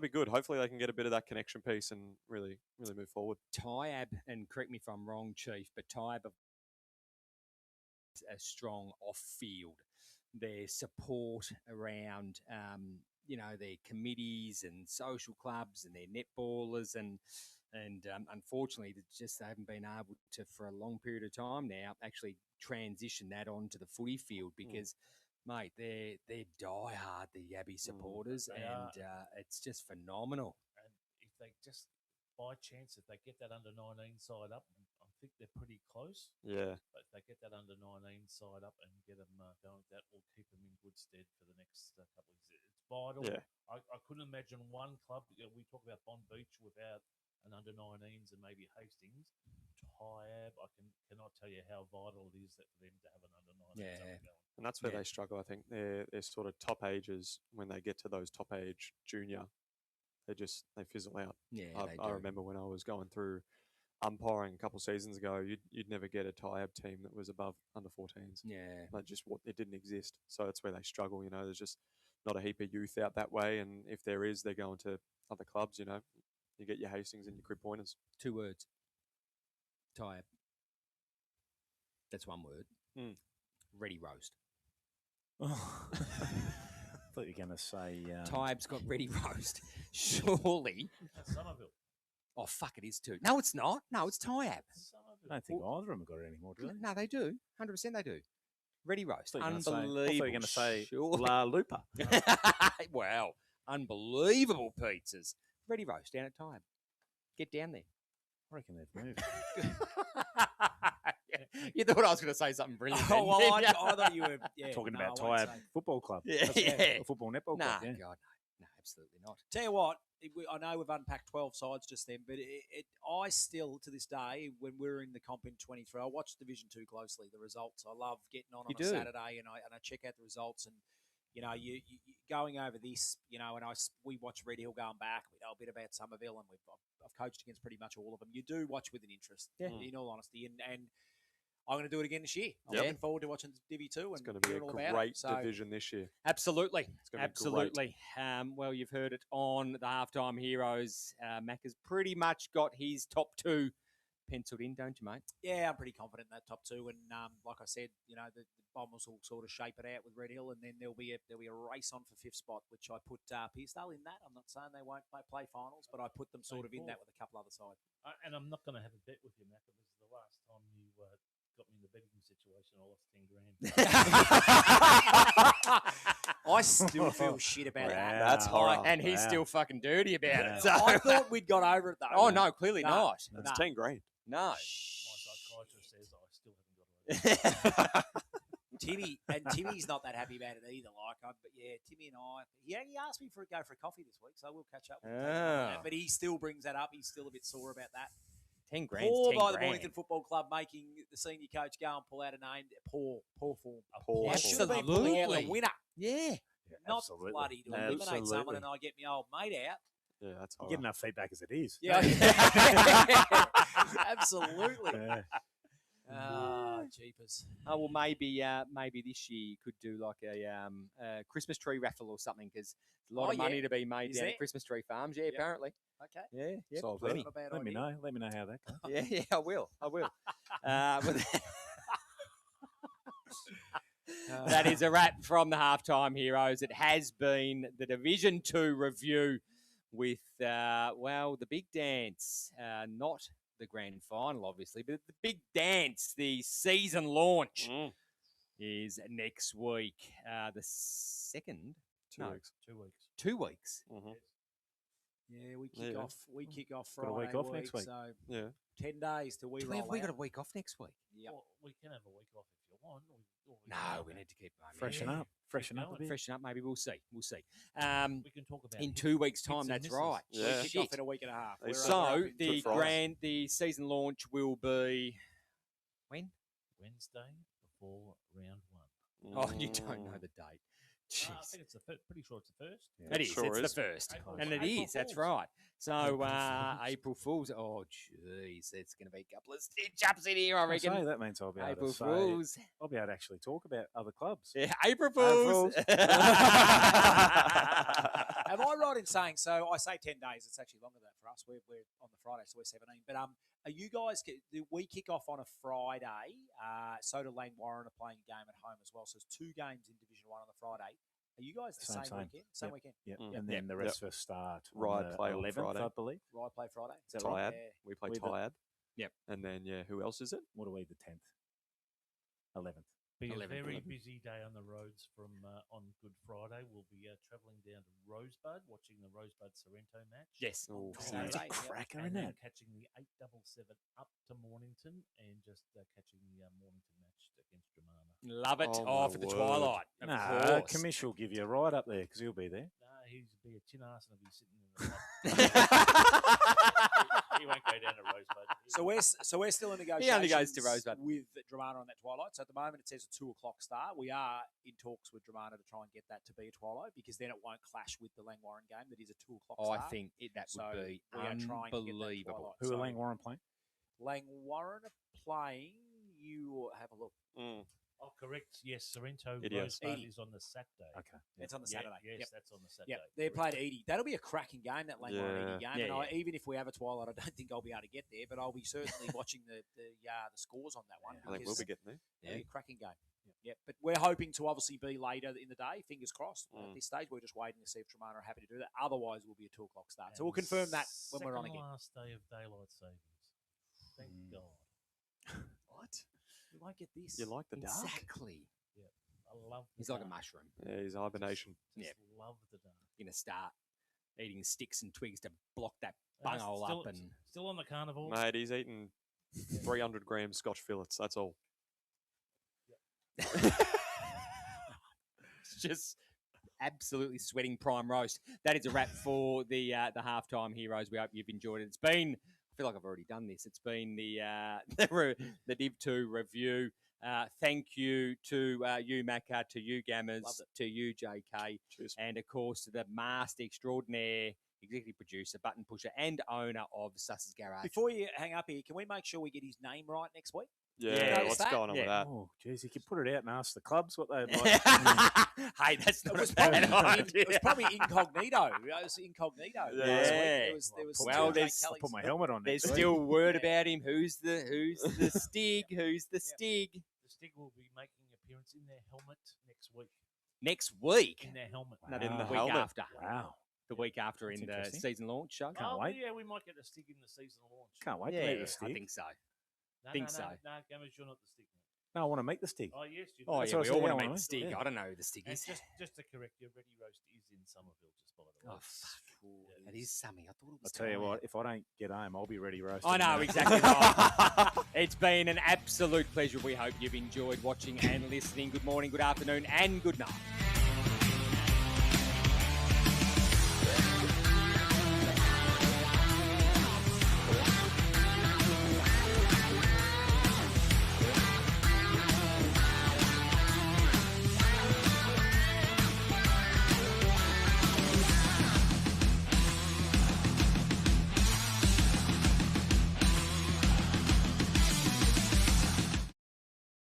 be good. Hopefully they can get a bit of that connection piece and really move forward. Tyabb, and correct me if I'm wrong, Chief, but Tyabb have a strong off-field. Their support around, their committees and social clubs and their netballers and unfortunately, they haven't been able to, for a long period of time now, actually transition that onto the footy field because, mate, they're diehard, the Yabby supporters, it's just phenomenal. And if they just, by chance, if they get that under-19 side up, I think they're pretty close. Yeah. But if they get that under-19 side up and get them going, that will keep them in good stead for the next couple of years. It's vital. Yeah. I couldn't imagine one club, we talk about Bonbeach without an under-19s and maybe Hastings. Tyabb, I cannot tell you how vital it is that for them to have an under-19s going. And that's where they struggle. I think their sort of top ages, when they get to those top age junior, they fizzle out. Yeah, I remember when I was going through umpiring a couple of seasons ago, you'd never get a Tyabb team that was above under 14s. Yeah, it didn't exist. So that's where they struggle. There's just not a heap of youth out that way, and if there is, they're going to other clubs. You get your Hastings and your Crib Pointers. 2 words. Tyabb. That's 1 word. Ready roast. Oh. I thought you were going to say... Tyabb's got ready roast. Surely. That's Somerville. Oh, fuck, it is too. No, it's not. No, it's Tyabb. I don't think either of them have got it anymore, do they? No, they do. 100% they do. Ready roast. Unbelievable. I thought you were going to say La Lupa. Wow. Unbelievable pizzas. Ready roast down at Tyabb. Get down there. I reckon they've moved. You thought I was going to say something brilliant. Oh, well, I thought you were talking about Tyabb Football Club. Yeah. A football netball club. God, no, absolutely not. Tell you what, I know we've unpacked 12 sides just then, but I still, to this day, when we're in the comp in 23, I watch Division 2 closely, the results. I love getting on a Saturday and I check out the results and, you going over this, we watch Red Hill going back. We know a bit about Somerville, and I've coached against pretty much all of them. You do watch with an interest, in all honesty, and I'm going to do it again this year. I'm looking forward to watching Divi 2. And it's going to be a great division this year. Absolutely. It's going to be great. Well, you've heard it on the Halftime Heroes. Macca's pretty much got his top 2 penciled in, don't you, mate? Yeah, I'm pretty confident in that top 2. And like I said, the Bombers will sort of shape it out with Red Hill, and then there'll be a race on for 5th spot, which I put Pearcedale in that. I'm not saying they won't play finals, but I put them sort of in that with a couple other sides. And I'm not going to have a bet with you, Macca, because the last time you got me in the betting situation, I lost 10 grand. I still feel shit about that. That's horrible. And he's still fucking dirty about it. So. I thought we'd got over it, though. Oh, no, clearly not. That's 10 grand. No. My psychiatrist says I still haven't got over it. Timmy's not that happy about it either. But Timmy and I, he asked me to go for a coffee this week, so we'll catch up with him. But he still brings that up. He's still a bit sore about that. 10 grand. Poor by the Mornington Football Club making the senior coach go and pull out a name. Poor form. Poor. Should have been pulling out the winner. Yeah. Not bloody to eliminate someone and I get my old mate out. Yeah, that's horrible. Get enough feedback as it is. Yeah. Absolutely. Jeepers. Oh, well, maybe this year you could do like a Christmas tree raffle or something, because there's a lot of money to be made down at Christmas tree farms. Yeah, apparently. Okay. Yeah. So let me know. Let me know how that goes. Yeah, I will. That is a wrap from the Halftime Heroes. It has been the Division 2 review with, the big dance. Not the grand final, obviously, but the big dance, the season launch is next week. The second? 2 weeks. 2 weeks. 2 weeks. Mm-hmm. Yeah, we kick off Friday. Got a week off next week. So 10 days till we roll out. We got a week off next week. Yep. Well, we can have a week off if you want. No, we need to keep freshen up. Freshen up a bit. Freshen up. Maybe we'll see. We can talk about in 2 weeks' time. That's right. Yeah. We kick off in a week and a half. So the season launch will be when? Wednesday before round 1. Oh, you don't know the date. I think it's pretty sure it's the first. Yeah, It is. Sure it's is. the first. April And it Fool's. is. That's right. So, April Fool's. Oh, jeez. It's going to be a couple of stitch-ups in here, I I say reckon. that means I'll be able April to say, Fool's. I'll be able to actually talk about other clubs. Yeah, April Fool's. Fools. Am I right in saying, so I say 10 days, it's actually longer than that for us. We're on the Friday, so we're 17. But are you guys, we kick off on a Friday, so do Langwarren are playing a game at home as well. So it's 2 games in Division 1 on the Friday. Are you guys the same weekend? Same Yep. weekend? Yep. Mm. And then the rest of us start Ride on the play on 11th, Friday. I believe. Right, play Friday. Is that Tyabb. right? Yeah. We play With the- Tyabb. Yep. And then, who else is it? What are we, the 10th? 11th. Be a 11th, very 11th. busy day on the roads from on Good Friday. We'll be travelling down to Rosebud, watching the Rosebud Sorrento match. Yes. Oh, That's a Saturday, yep. cracker, And isn't then it? catching the 877 up to Mornington and just catching the Mornington match against Dramana. Love it. Oh, Oh, my for the word. twilight. Of Nah, course. Commish will give you a ride up there because he'll be there. No, he's be a tin ass and he'll be sitting in the He won't go down to Rosebud. So we're still in negotiations. He only goes to Rosebud. With Dramana on that twilight. So at the moment it says a 2 o'clock start. We are in talks with Dramana to try and get that to be a twilight because then it won't clash with the Langwarren game that is a 2 o'clock Oh, I start. think that So would be we are trying to get that unbelievable. twilight. Who So are Langwarren playing? Langwarren are playing. You have a look. Oh, correct. Yes, Sorrento Idiots. Rosebud Edie. is on the Saturday. Okay. It's on the Yeah, Saturday. Yes, Yep. that's on the Saturday. Yep, they're playing Edie. That'll be a cracking game, that Langwarren Edie game. Yeah, and even if we have a twilight, I don't think I'll be able to get there, but I'll be certainly watching the scores on that one. I think we'll be getting there. It'll be a cracking game. Yeah, but we're hoping to obviously be later in the day. Fingers crossed. At this stage, we're just waiting to see if Tremana are happy to do that. Otherwise, we'll be a 2 o'clock start. So we'll confirm that when we're on again. Last day of daylight savings. Thank God. What? We won't get this. You like the dark? Exactly. I love. The He's like a dark. mushroom. Yeah, he's hibernation. Just Yeah. love the dark. You're going to start eating sticks and twigs to block that Uh, bunghole still- up. And Still on the carnival. Mate, he's eating 300 grams Scotch fillets. That's all. it's just absolutely sweating prime roast. That is a wrap for the halftime heroes. We hope you've enjoyed it. It's been, I feel like I've already done this. It's been the Div 2 review. Thank you to you, Macca, to you, Gammers, to you, JK, Cheers. and of course to the master extraordinaire, executive producer, button pusher, and owner of Suss's Garage. Before you hang up here, can we make sure we get his name right next week? Yeah, what's that? going on with that? Oh, geez, you could put it out and ask the clubs what they'd like. Hey, that's not It was a bad probably, idea. it was probably incognito. It was incognito. Yeah. last week. Yeah. There was Well, Jake there's- I'll Kelly's- put my helmet on. There's next week. still word about him. Who's the Stig? Who's the Stig? The Stig will be making an appearance in their helmet next week. Next week. In their helmet. No, In the the week helmet. after. Wow. The week after That's in the interesting. season launch show. Can't oh, wait. yeah, we might get a Stig in the season launch. Can't wait Yeah, to meet the I stick. think so. No, think no, so. No, Gammers, you're not the Stig. No, I want to meet the stick. Oh, yes, you Oh, That's yeah, what we I all said, want yeah, to I meet wanna the Stig. meet- I don't know who the Stig And is. just to correct you, Ready Roast is in Somerville, just by the way. Oh, fuck. That is something. I thought it I'll was tell you Thailand. what, if I don't get home, I'll be ready roasted. I know, exactly right. It's been an absolute pleasure. We hope you've enjoyed watching and listening. Good morning, good afternoon, and good night.